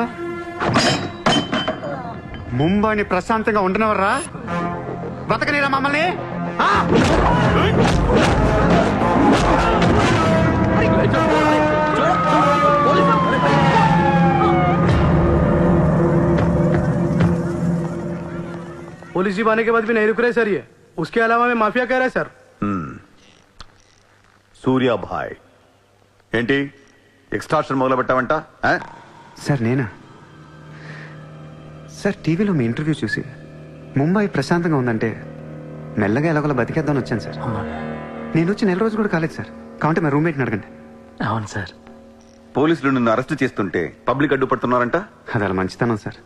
ముంబైని ప్రశాంతంగా ఉండనవర్రా? బతకనేరా మమ్మల్ని? पुलिस जीप आने के बाद भी नहीं रुक रहे सर ये. उसके अलावा मैं माफिया कह रहा है सर. సూర్యాభాయ్ ఏంటి ఎక్స్ట్రాక్షన్ మొదలు పెట్టావంట? సార్ నేనా? సార్ టీవీలో మీ ఇంటర్వ్యూ చూసి ముంబై ప్రశాంతంగా ఉందంటే మెల్లగా ఎలాగోలా బతికేద్దామని వచ్చాను సార్. నేను వచ్చి 4 రోజులు కూడా కాలేదు సార్. కావంటే మా రూమ్మేట్ని అడగండి. అవును సార్. పోలీసులు నిన్ను అరెస్ట్ చేస్తుంటే పబ్లిక్ అడ్డుపడుతున్నారంట. అది అలా మంచితనం సార్.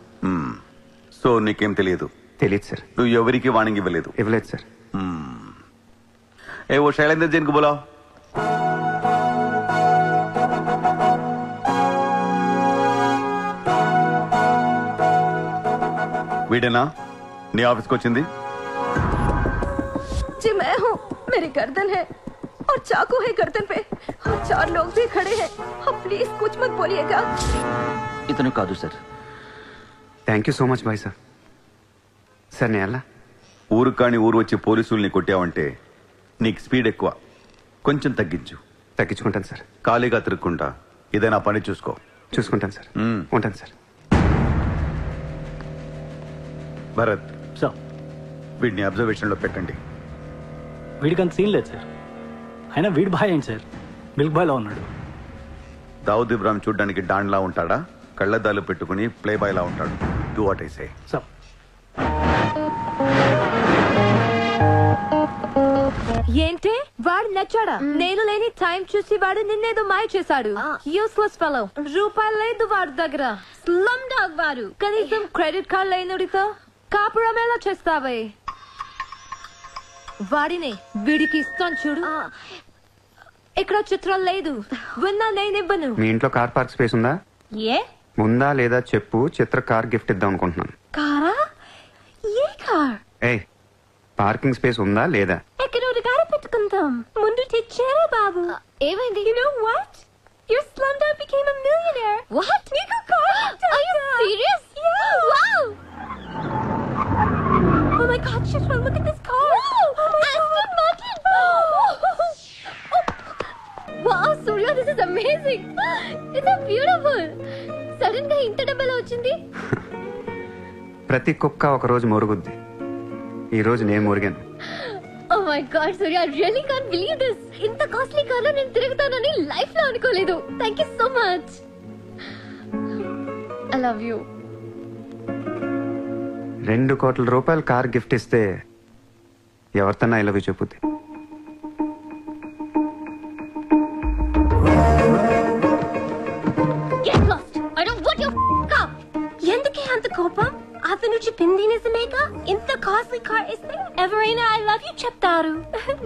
సో నీకేం తెలియదు? తెలియదు సార్. నువ్వు ఎవరికి వార్నింగ్ ఇవ్వలేదు? ఇవ్వలేదు సార్. ఏ ఓ శైలేంద్ర జైన్ కు బోలావ్. వీడేనా నీ ఆఫీస్కి వచ్చింది? जी मैं हूँ. मेरी गर्दन है और चाकू है गर्दन पे और 4 लोग भी खड़े हैं. आप प्लीज कुछ मत बोलिएगा. ఇతను కాదు sir. Thank you so much bye sir. Sir నేను ఎలా? ఊరు కాని ఊరు వచ్చి పోలీసుల్ని కొట్టావంటే నీకు స్పీడ్ ఎక్కువ, కొంచెం తగ్గించు. తగ్గించుకుంటాను సార్. ఖాళీగా తిరుక్కుంటా ఏదైనా పని చూసుకో. చూసుకుంటాను సార్. ఉంటాను సార్. భరత్, సార్ వీడిని అబ్జర్వేషన్ లో పెట్టండి. వీడికి అంత సీన్ లేదు సార్. అయినా వీడి బాయ్ ఏంటి సార్, మిల్క్ బాయ్లో ఉన్నాడు. దావుద్ ఇబ్రాహిం చూడ్డానికి డాన్లా ఉంటాడా, కళ్ళద్దాలు పెట్టుకుని ప్లే బాయ్ లా ఉంటాడు. Do what I say. Sir ఏంటి వాడు నచ్చాడా? నేను లేని టైం చూసి వాడు నిన్నేదో మాయ చేశాడు. Useless fellow. రూపాయలు లేదు వాడి దగ్గర. స్లమ్ డాగ్ వాడు. కనీసం క్రెడిట్ కార్డ్ లేనుడితో కాపురం ఎలా చేస్తావే? వాడినే వీడికి ఇస్తాను చూడు. ఇక్కడ చిత్రం లేదు. విన్నా నేనివ్వను. మీ ఇంట్లో కార్ పార్క్ స్పేస్ ఉందా? ఏ ఉందా లేదా చెప్పు, చిత్ర కార్ గిఫ్ట్ ఇద్దాం అనుకుంటున్నాను. కారా? ఏ కార్? ఏయ్, పార్కింగ్ స్పేస్ ఉందా లేదా? ఎక్కడ కారు పెట్టుకుంటాం. ముందు తెచ్చారా బాబు? ఏమైంది? You know what? Your slumdog became a millionaire. What? నీకు car? Are you serious? Yeah. Wow. Oh my God, Chitra, look at this car. Aston Martin. Wow, Surya, this is amazing. It's so beautiful. Sudden గా ఇంత డబ్బులు వచ్చింది. ప్రతి కుక్క ఒక రోజు మొరుగుద్ది. ఈ రోజు నేను మురిగాను. Oh my God, Surya, I really can't believe this. ఇంత కాస్ట్లీ కార్లో నేను తిరుగుతానని లైఫ్ లో అనుకోలేదు. Thank you so much. I love you. 2 కోట్ల రూపాయలు కార్ గిఫ్ట్ ఇస్తే ఎవరితోనా ఐ లవ్ యూ చెప్పుద్ది. Get lost. I don't want your car. ఎందుకే అంత కోపం? అతను చెప్పింది నిజమేగా? ఇంత కాస్ట్లీ కార్ ఇస్తే ఎవరైనా ఐ లవ్ యూ చెప్తారు.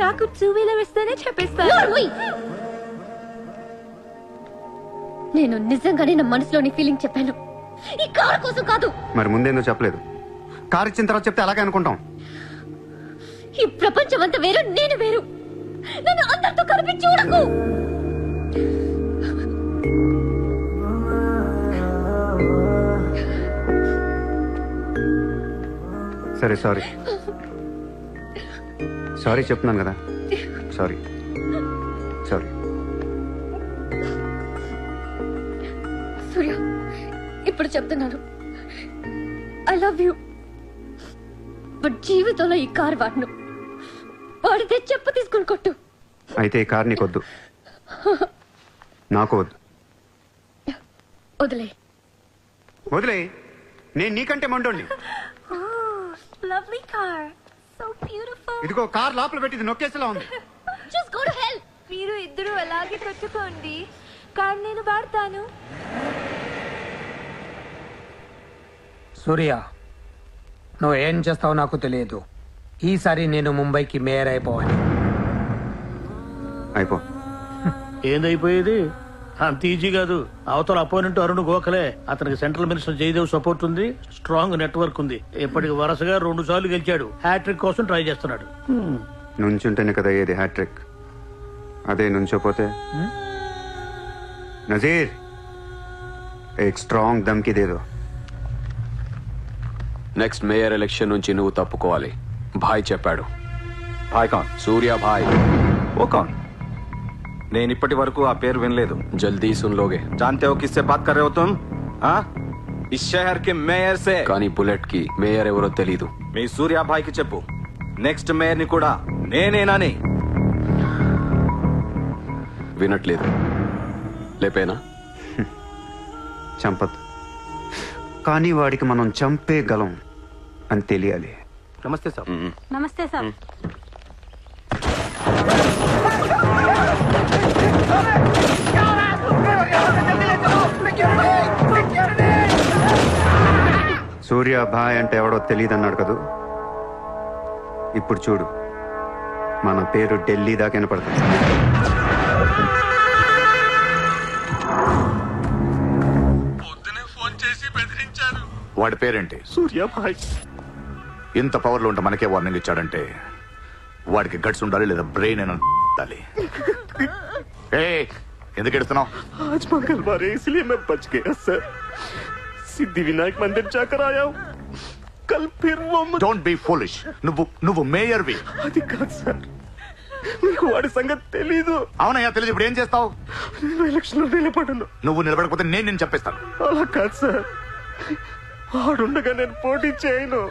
నాకు 2-wheeler ఇస్తేనే చెప్పేస్తారు. నేను నిజంగానే నా మనసులోని ఫీలింగ్ చెప్పాను. ఈ కార్ కోసం కాదు. మరి ముందేందో చెప్పలేదు? కార్ ఇచ్చిన తర్వాత చెప్తే అలాగే అనుకుంటాం. ఈ ప్రపంచం అంతా వేరు, నేను వేరు. నన్ను అందరితో కలిపి చూడకు. సరే, సారీ సారీ చెప్తున్నాను కదా. Sorry sorry. సూర్య, ఇప్పుడు చెప్తున్నాను, ఐ లవ్ యూ. బట్ జీవితంలో ఈ కార్ వాడను. వాడితే చెప్పు తీసుకుని కొట్టు. అయితే ఈ కార్ నీకొద్దు, నాకు వద్దు. వదిలే. వదిలే. నేను నీకంటే మండోండి. Lovely car, so beautiful. ఇదిగో కార్ లోపల పెట్టింది నొక్కేసేలా ఉంది. Just go to hell. మీరు ఇద్దరు అలాగే పెట్టుకోండి. కార్ నేను వాడతాను. సూర్య, నువ్వు ఏం చేస్తావో నాకు తెలియదు. ఈసారి నేను ముంబైకి మేయర్ అయిపోవాలి. అయిపో. ఏందైపోయేది? అంత ఈజీ కాదు. అవతల అపోనెంట్ అరుణ్ గోఖలే. అతనికి సెంట్రల్ మినిస్టర్ జయదేవ్ సపోర్ట్ ఉంది, స్ట్రాంగ్ నెట్వర్క్ ఉంది. ఇప్పటికి వరుసగా 2 సార్లు గెలిచాడు. హ్యాట్రిక్ కోసం ట్రై చేస్తున్నాడు. నుంచుంటేనే కదా ఏది హ్యాట్రిక్. అదే నుంచోపోతే నజీర్ ఏక్ స్ట్రాంగ్ దమ్కి దేదో. నెక్స్ట్ మేయర్ ఎలక్షన్ నుంచి నువ్వు తప్పుకోవాలి. భాయ్ చెప్పాడు. भाई कौन? సూర్య భాయ్. वो कौन? నేను ఇప్పటి వరకు ఆ పేరు వినలేదు. జల్దీ సున్ లోగే. जानते हो किससे बात कर रहे हो तुम? हाँ? इस शहर के మేయర్ से. కానీ బుల్లెట్ కి మేయర్ ఎవరో తెలీదు. మీ సూర్య భాయ్కి చెప్పు, నెక్స్ట్ మేయర్ ని కూడా నేనేనాని. వినట్లేదు. లేపేనా? చంపదు, కానీ వాడికి మనం చంపేయగలం అని తెలియాలి. నమస్తే సార్. నమస్తే సార్. సూర్య భాయ్ అంటే ఎవడో తెలియదు అన్నాడు కదూ. ఇప్పుడు చూడు, మన పేరు ఢిల్లీ దాకా వినపడుతుంది. వాడి పేరేంటి? సూర్య భాయ్. ఇంత పవర్లో ఉంటే మనకే వార్నింగ్ ఇచ్చాడంటే వాడికి గట్స్ ఉండాలి, లేదా బ్రెయిన్ అయినా ఉండాలి. ఎందుకు ఎడుతున్నావు? आज मंगलवार है इसलिए मैं बच गया सर. सिद्धि विनायक मंदिर जाकर आया हूँ. కల్ ఫిర్ డోంట్ బి ఫూలిష్. నువ్వు మేయర్వి. అది కాదు సార్, మీకు వాడి సంగతి తెలీదు. అవునయ్యా తెలియదు. ఇప్పుడు ఏం చేస్తావు? నేను ఎలక్షన్ లో నిలబడను. నువ్వు నిలబడకపోతే నేను చెప్పేస్తాను. అలా కాదు సార్, వాడుండగా నేను పోటీ చేయను.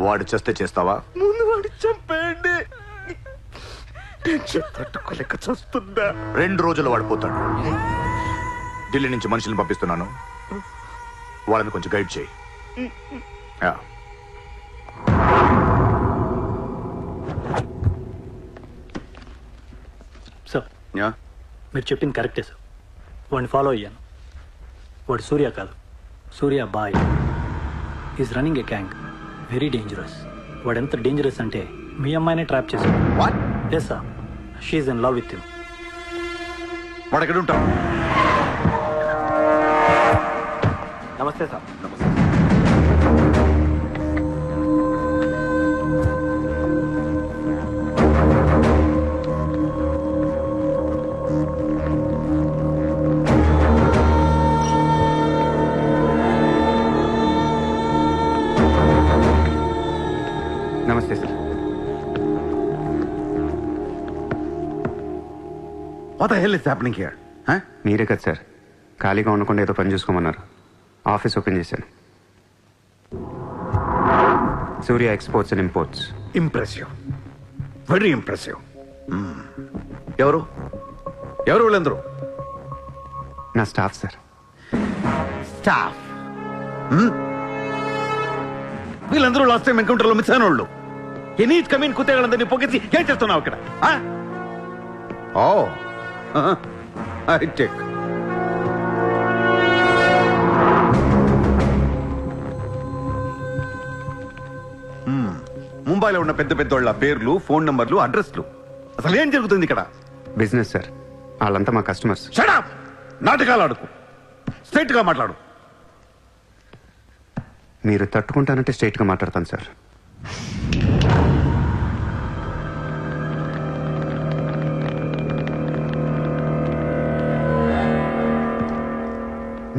వాడు చేస్తే చేస్తావా? ముందు వాడి చంపేయండి. టెన్షన్ తట్టుకోలేక చూస్తుందా. 2 రోజులు వాడు పోతాడు. ఢిల్లీ నుంచి మనుషులను పంపిస్తున్నాను, వాళ్ళని కొంచెం గైడ్ చేయి. సార్ మీరు చెప్పింది కరెక్టే సార్. వాడిని ఫాలో అయ్యాను. వాడు సూర్య కాదు, Surya bhai. Is running a gang, very dangerous. వాడు ఎంత డేంజరస్ అంటే మీ అమ్మాయినే ట్రాప్ చేశాడు. Yes sir, she in love with you. వాడు ఎక్కడ ఉంటాం? నమస్తే సార్. నమస్తే sir. What the hell is happening here? మీరే కదా సార్ ఖాళీగా ఉండకుండా ఏదో పని చూసుకోమన్నారు. ఆఫీస్ ఓపెన్ చేశాను. Surya exports and imports. Impressive, very impressive. ఎవరు ఎవరు వీళ్ళందరూ? నా స్టాఫ్ సార్. స్టాఫ్? వీళ్ళందరూ లాస్ట్ టైం ఎన్కౌంటర్ లో మిస్ అయిన వాళ్ళు. ఎనీ కమీన్ కుత్తేగాళ్ళందరినీ పొగేసి ఏం చేస్తున్నావు ఇక్కడ? Oh I check. ముంబైలో ఉన్న పెద్ద పెద్దోళ్ళ పేర్లు, ఫోన్ నంబర్లు, అడ్రస్లు. అసలు ఏం జరుగుతుంది ఇక్కడ? Business sir. వాళ్ళంతా మా కస్టమర్స్. Shut up! నాటకాలు ఆడుకు, స్ట్రైట్ గా మాట్లాడు. మీరు తట్టుకుంటానంటే స్ట్రైట్ గా మాట్లాడతాను సార్.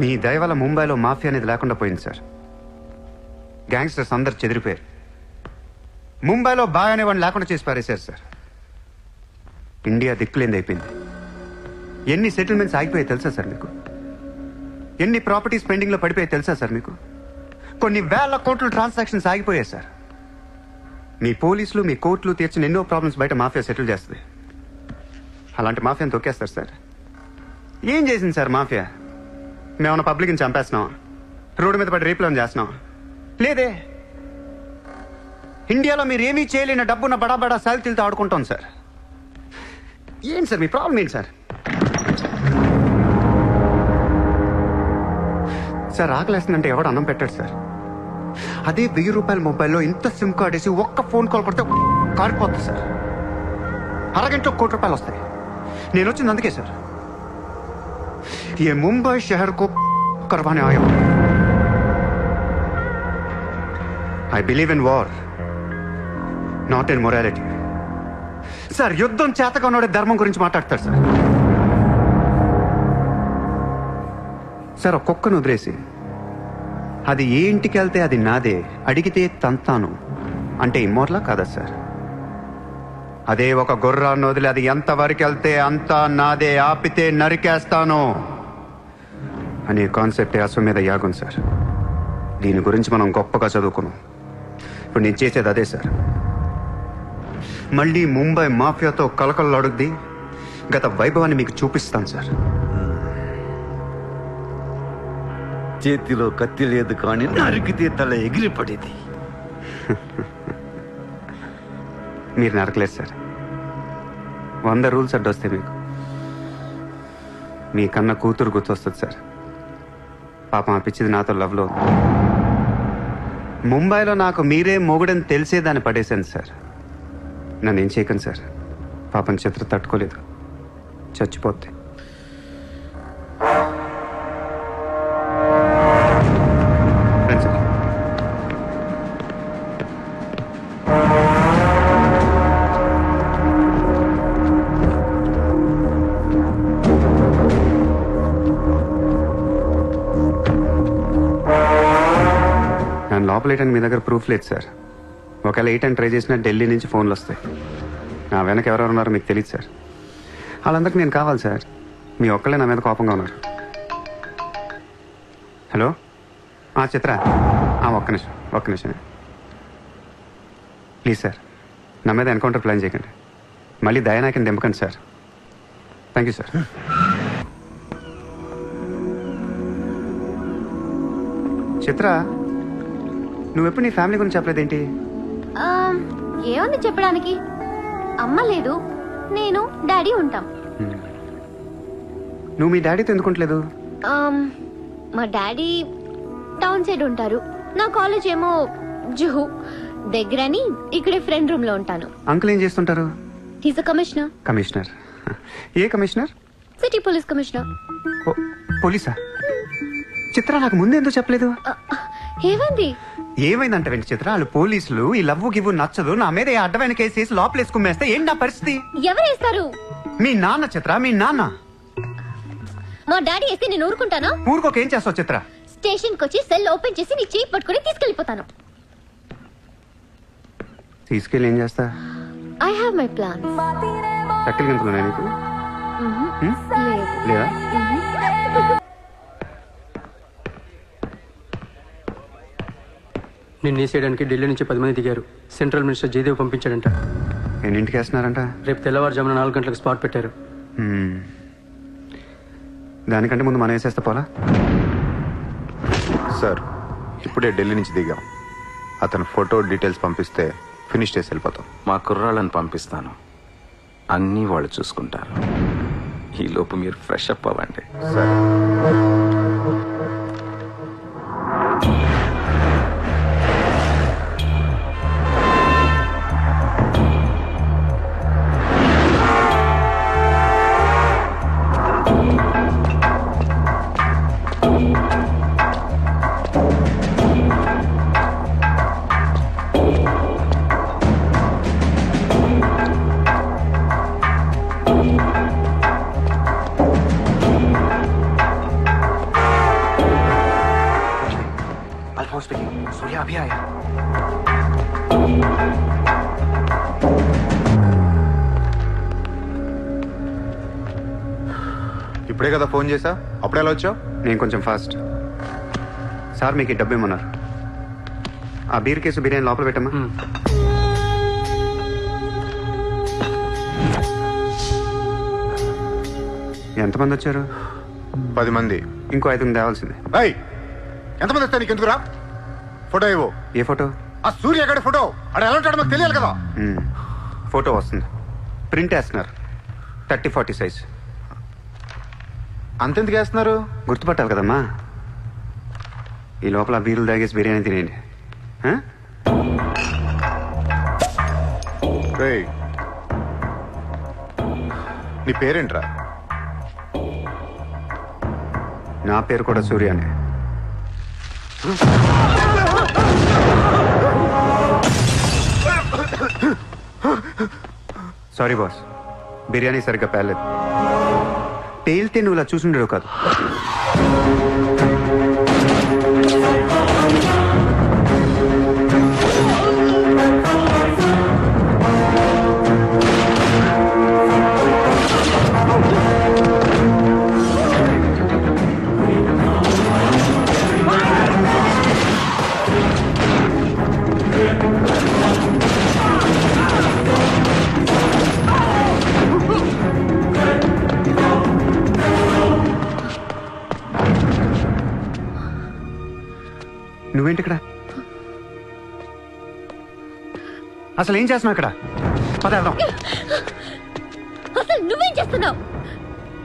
మీ దయ వల్ల ముంబైలో మాఫియా అనేది లేకుండా పోయింది సార్. గ్యాంగ్స్టర్స్ అందరు చెదిరిపోయారు. ముంబైలో బాయ్ అనేవాడిని లేకుండా చేసి పారేశారు సార్. ఇండియా దిక్కులేంది అయిపోయింది. ఎన్ని సెటిల్మెంట్స్ ఆగిపోయాయి తెలుసా సార్ మీకు? ఎన్ని ప్రాపర్టీస్ పెండింగ్లో పడిపోయాయి తెలుసా సార్ మీకు? కొన్ని వేల కోట్ల ట్రాన్సాక్షన్స్ ఆగిపోయాయి సార్. మీ పోలీసులు, మీ కోర్టులు తీర్చిన ఎన్నో ప్రాబ్లమ్స్ బయట మాఫియా సెటిల్ చేస్తుంది. అలాంటి మాఫియాని తొక్కేస్తారు సార్. ఏం చేసింది సార్ మాఫియా? మేమన్నా పబ్లిక్ని చంపేస్తున్నాం, రోడ్డు మీద పడి రేపులను చేస్తున్నాం? లేదే. ఇండియాలో మీరు ఏమీ చేయలేని డబ్బున్న బడా బడా సాల్తీలతో ఆడుకుంటాం సార్. ఏంటి సార్ మీ ప్రాబ్లం ఏంటి సార్? సార్ ఆకలేస్తుందంటే ఎవడు అన్నం పెట్టాడు సార్. అదే 1000 రూపాయల మొబైల్లో ఇంత సిమ్ కార్డ్ వేసి ఒక్క ఫోన్ కాల్ కొడితే కారిపోతుంది సార్. అరగంటలో 1 కోటి రూపాయలు వస్తాయి. నేను వచ్చింది అందుకే సార్. ये मुंबई शहर को करवाने आया हूं. I believe in war, not in morality. Sir యుద్ధం చేతగా ఉన్నోడే ధర్మం గురించి మాట్లాడతారు సార్. సార్ ఒక కుక్కను వదిలేసి అది ఏ ఇంటికి వెళ్తే అది నాదే, అడిగితే తంతాను అంటే ఇమ్మోర్లా కాదా సార్? అదే ఒక గుర్రాన్ని వదిలి అది ఎంతవరకు వెళ్తే అంతా నాదే, ఆపితే నరికేస్తాను అనే కాన్సెప్టే అశ్వమేధ యాగం సార్. దీని గురించి మనం గొప్పగా చదువుకున్నాం. ఇప్పుడు నేను చేసేది అదే సార్. మళ్ళీ ముంబై మాఫియాతో కలకలలాడుద్ది గత వైభవాన్ని మీకు చూపిస్తాను సార్. చేతిలో కత్తి లేదు కానీ నరికితే తల ఎగిరిపడేది. మీరు నరకలేదు సార్. 100 రూల్స్ అడ్డొస్తాయి మీకు. మీ కన్న కూతురు గుర్తొస్తుంది సార్. పాపం అనిపించింది నాతో లవ్లో. ముంబైలో నాకు మీరే మొగుడని తెలిసేదాన్ని పడేశాను సార్. నన్ను ఏం చేయకండి సార్. పాపం చిత్ర తట్టుకోలేదు, చచ్చిపోతే. నన్ను లోపలేయడానికి మీ దగ్గర ప్రూఫ్ లేదు సార్. ఒకవేళ 8 అని ట్రై చేసినా ఢిల్లీ నుంచి ఫోన్లు వస్తాయి. నా వెనక ఎవరెవరు ఉన్నారో మీకు తెలియదు సార్. వాళ్ళందరికీ నేను కావాలి సార్. మీ ఒక్కళ్ళే నా మీద కోపంగా ఉన్నారు. హలో చిత్ర, ఒక్క నిమిషం ప్లీజ్ సార్, నా మీద ఎన్కౌంటర్ ప్లాన్ చేయకండి. మళ్ళీ దయానాయకని దింపకండి sir. Thank you sir. Chitra, నువ్వెప్పుడు నీ ఫ్యామిలీ గురించి చెప్పలేదేంటి? ఏముంది చెప్పడానికి? అమ్మ లేదు, నేను డాడీ ఉంటాం. నువ్వు మీ డాడీతో ఎందుకుంటలేదు? మా డాడీ టౌన్ సైడ్ ఉంటారు, నా కాలేజ్ ఏమో జుహు దగ్గరని ఇక్కడే ఫ్రెండ్ రూమ్ లో ఉంటాను. అంకుల్ ఏం చేస్తుంటారు? He's a commissioner. కమిషనర్? ఏ కమిషనర్? City police commissioner. పోలీసా? చిత్ర, నాకు ముందు ఎందుకు చెప్పలేదు? ఏమైంది? ఏమైందంట వెంట చిత్ర, వాళ్ళు పోలీసులు ఈ లవ్వు గివ్వు నచ్చదు, నా మీద ఏ అడ్డమైన కేసు వేసి లోపలేసుకుమ్మేస్తే ఏంటి నా పరిస్థితి? ఎవరేస్తారు? మీ నాన్న చిత్ర, మీ నాన్న. మా డాడీ వేస్తే నేను ఊరుకుంటానా? ఊరుకోకేం చేస్తావు చిత్ర? స్టేషన్ కి వచ్చి సెల్ ఓపెన్ చేసి నీ చేయి పట్టుకుని తీసుకెళ్లిపోతాను. తీసుకెళ్ళి ఏం చేస్తా? I have my plans. చక్కలు గంతులున్నా నీకు? లేదా? నిన్ను వేసేయడానికి ఢిల్లీ నుంచి 10 మంది దిగారు. సెంట్రల్ మినిస్టర్ జయదేవ్ పంపించాడంట. ఎన్నింటికి వేస్తున్నారంట? రేపు తెల్లవారుజామున 4 గంటలకు స్పాట్ పెట్టారు. దానికంటే ముందు మనం వేసేస్తే పోలా? సార్, ఇప్పుడే ఢిల్లీ నుంచి దిగాం. అతను ఫోటో డీటెయిల్స్ పంపిస్తే ఫినిష్ చేసి వెళ్ళిపోతాం. మా కుర్రాళ్ళని పంపిస్తాను, అన్నీ వాళ్ళు చూసుకుంటారు. ఈ లోపు మీరు ఫ్రెష్ అప్ అవ్వండి. సరే. सूर्या अभी आया. ఇప్పుడే కదా ఫోన్ చేసా, అప్పుడే ఎలా వచ్చావు? నేను కొంచెం ఫాస్ట్. సార్ మీకు డబ్బు ఇమ్మన్నారు. ఆ బీర్ కేసు బిర్యానీ లోపల పెట్టమ్మా. ఎంతమంది వచ్చారు? 10 మంది. ఇంకో 5 తేవాల్సిందే. ఎంతమంది వస్తా? నీకు ఎందుకురా? ఫోటో ఇవ్వు. ఏ ఫోటో? ఆ సూర్యగడి ఫోటో. అక్కడ ఎలా ఉంటాడో మాకు తెలియాలి కదా. ఫోటో వస్తుంది, ప్రింట్ వేస్తున్నారు. 30-40 సైజ్. అంతెందుకు వేస్తున్నారు? గుర్తుపట్టాలి కదమ్మా. ఈ లోపల బీరులు తాగేసి బిర్యానీ తినేయండి. నీ పేరేంట్రా? నా పేరు కూడా సూర్యానే. సారీ బాస్, బిర్యానీ సరిగ్గా పేర్లేదు. పేలితే నువ్వు ఇలా చూసుండేవు కాదు. నువ్వేంటి ఇక్కడ? అసలు ఏం చేస్తున్నావు ఇక్కడ? పదేద్దాం. అసలు నువ్వేం చేస్తున్నావు?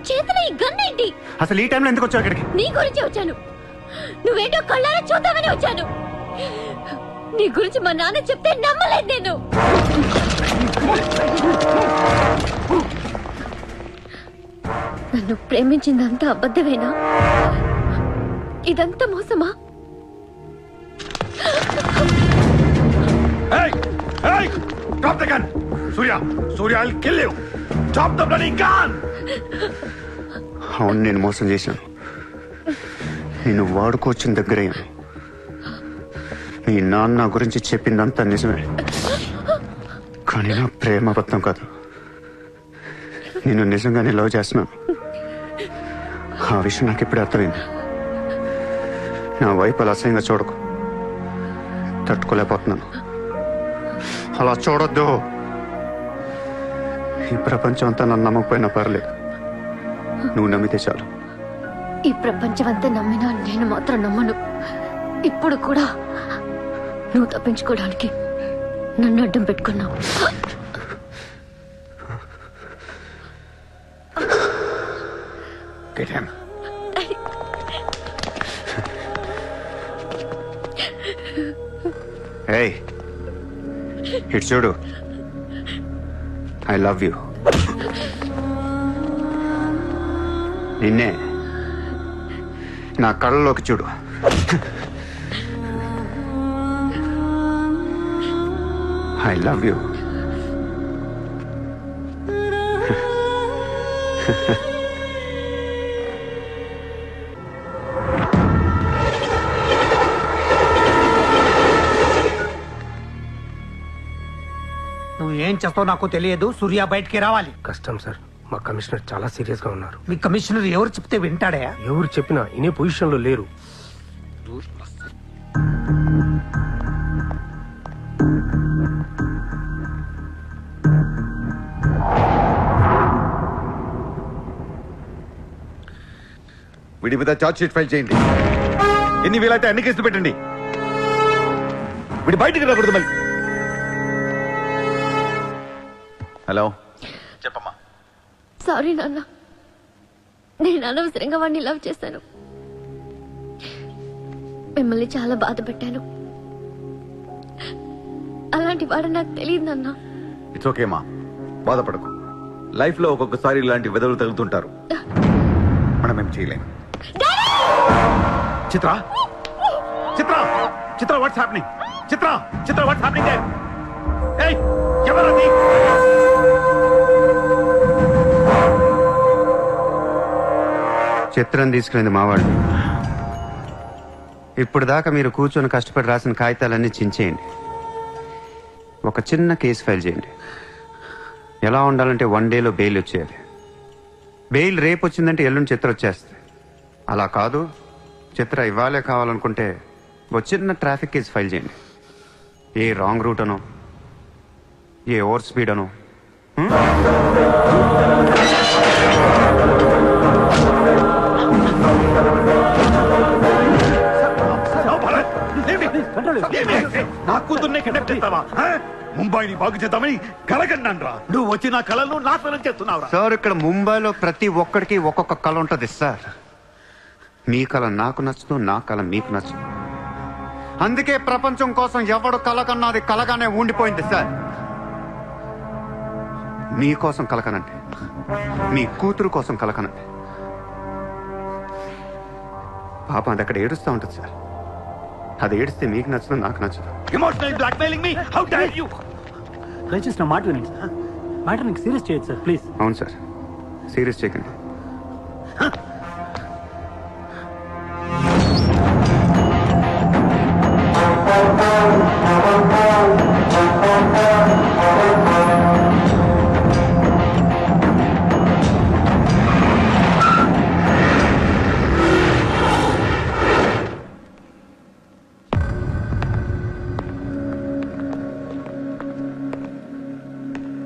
చేతిలో ఈ గన్ ఏంటి? అసలు ఈ టైంలో ఎందుకు వచ్చావు ఇక్కడికి? నీ గురించి వచ్చాను. నువ్వేంటో కళ్ళారా చూద్దామని వచ్చాను. నీ గురించి మా నాన్న చెప్తే నమ్మలేదు నేను. నన్ను ప్రేమించిందంతా అబద్ధమేనా? ఇదంతా మోసమా? Hey! Hey! Drop the gun! Surya! Surya, I'll kill you! Drop the bloody gun! అవును, నేను మోసం చేశాను. నిన్ను వాడుకోవచ్చిన దగ్గరయ్యాను. మీ నాన్న గురించి చెప్పిందంతా నిజమే, కానీ నా ప్రేమ అబద్ధం కాదు. నేను నిజంగానే లవ్ చేస్తున్నాను. ఆ విషయం నాకు ఇప్పుడే అర్థమైంది. నా వైపు అలా అసహ్యంగా చూడకు, తట్టుకోలేకపోతున్నాను. అలా చూడొద్దు. ఈ ప్రపంచం అంతా నన్ను నమ్మకపోయినా పర్లేదు, నువ్వు నమ్మితే చాలు. ఈ ప్రపంచం అంతా నమ్మినా నేను మాత్రం నమ్మను. ఇప్పుడు కూడా నువ్వు తప్పించుకోవడానికి నన్ను అడ్డం పెట్టుకున్నావు. Get him. Hey, ఇటు చూడు. I love you. నిన్నే నా కళ్ళలోకి చూడు. I love you. నువ్వు ఏం చేస్తావు నాకు తెలియదు. సూర్య బయటికి రావాలి. కష్టం సార్, మా కమిషనర్ చాలా సీరియస్ గా ఉన్నారు. మీ కమిషనర్ ఎవరు చెప్తే వింటాడా? ఎవరు చెప్పినా ఇనే పొజిషన్ లో లేరు. వీడి మీద ఛార్జ్ షీట్ ఫైల్ చేయండి. ఎన్ని వీలైతే అన్ని కేసులు పెట్టండి. వీడి బయటికి రాకూడదు మళ్ళీ. హలో, చెప్పమ్మా. సారీ నాన్న, నేను అనవసరంగా వాడిని లవ్ చేశాను. మిమ్మల్ని చాలా బాధ పెట్టాను. అలాంటి వాడు నాకు తెలియదు నాన్న. ఇట్స్ ఓకే మా, బాధపడకు. లైఫ్ లో ఒక్కొక్కసారి ఇలాంటి వెదవులు తగులుతుంటారు, మనం ఏం చేయలేం. Chitra, Chitra, Chitra, what's happening? Chitra, Chitra, what's happening there? ఏయ్, ఎవరది? చిత్రం తీసుకునేది మావాళ్ళు. ఇప్పుడు దాకా మీరు కూర్చొని కష్టపడి రాసిన కాగితాలన్నీ చించేయండి. ఒక చిన్న కేసు ఫైల్ చేయండి. ఎలా ఉండాలంటే 1 డేలో బెయిల్ వచ్చేయాలి. బెయిల్ రేపు వచ్చిందంటే ఎల్లుండి చిత్ర వచ్చేస్తుంది. అలా కాదు, చిత్ర ఇవ్వాలే కావాలనుకుంటే ఒక చిన్న ట్రాఫిక్ కేసు ఫైల్ చేయండి. ఏ రాంగ్ రూట్ అనో, ఏ ఓవర్ స్పీడ్ అనో. నా కూతుర్నే కిడ్నాప్ చేస్తావా? ముంబైని బాగు చేద్దామని కలగన్నాన్రా. నువ్వు వచ్చి నా కళను నాశనం చేస్తున్నావురా. సార్, ఇక్కడ ముంబైలో ప్రతి ఒక్కడికి ఒక్కొక్క కళ ఉంటుంది సార్. మీ కళ నాకు నచ్చదు, నా కళ మీకు నచ్చదు. అందుకే ప్రపంచం కోసం ఎవడు కళ కన్నది కలగానే ఉండిపోయింది సార్. మీకోసం కలకనంటే, మీ కూతురు కోసం కలకనంటే. పాపం అది అక్కడ ఏడుస్తూ ఉంటుంది సార్. అది ఏడిస్తే మీకు నచ్చదు, నాకు నచ్చదు. Emotional blackmailing me, how dare you? దయచేసి నా మాట వినండి సార్. మ్యాటర్ నీకు సీరియస్ చేయొచ్చు సార్, ప్లీజ్. అవును సార్, సీరియస్ చేయకండి.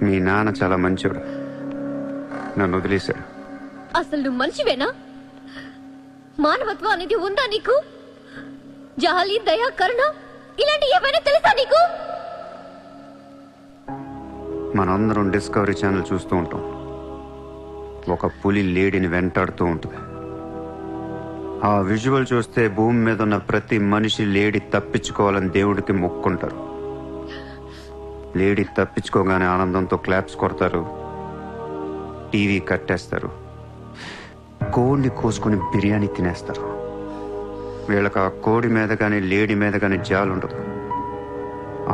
మీ నాన్న చాలా మంచోడు, నన్ను వదిలేశాడు. అసలు నువ్వు మనిషివేనా? మానవత్వం అనేది ఉందా నీకు? జాలి, దయ, కరుణ ఇలాంటి ఏమైనా తెలుసా నీకు? మనందరం డిస్కవరీ ఛానల్ చూస్తూ ఉంటాం. ఒక పులి లేడీని వెంటాడుతూ ఉంటుంది. ఆ విజువల్ చూస్తే భూమి మీద ఉన్న ప్రతి మనిషి లేడీ తప్పించుకోవాలని దేవుడికి మొక్కుంటారు. లేడీ తప్పించుకోగానే ఆనందంతో క్లాప్స్ కొడతారు, టీవీ కట్టేస్తారు, కోడిని కోసుకొని బిర్యానీ తినేస్తారు. వీళ్ళకి ఆ కోడి మీద కానీ లేడీ మీద కానీ జాలి ఉండదు.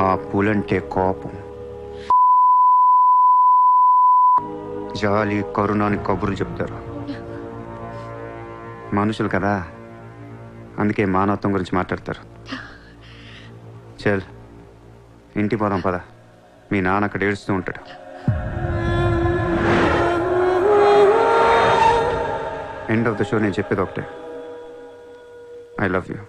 ఆ పులంటే కోపం, జాలి, కరుణ అని కబుర్లు చెప్తారు. మనుషులు కదా, అందుకే మానవత్వం గురించి మాట్లాడతారు. చల్ ఇంటికి పోదాం పద. మీ నాన్న అక్కడ ఏడుస్తూ ఉంటాడు. ఎండ్ ఆఫ్ ద షో నేను చెప్పేది ఒకటే, ఐ లవ్ యూ.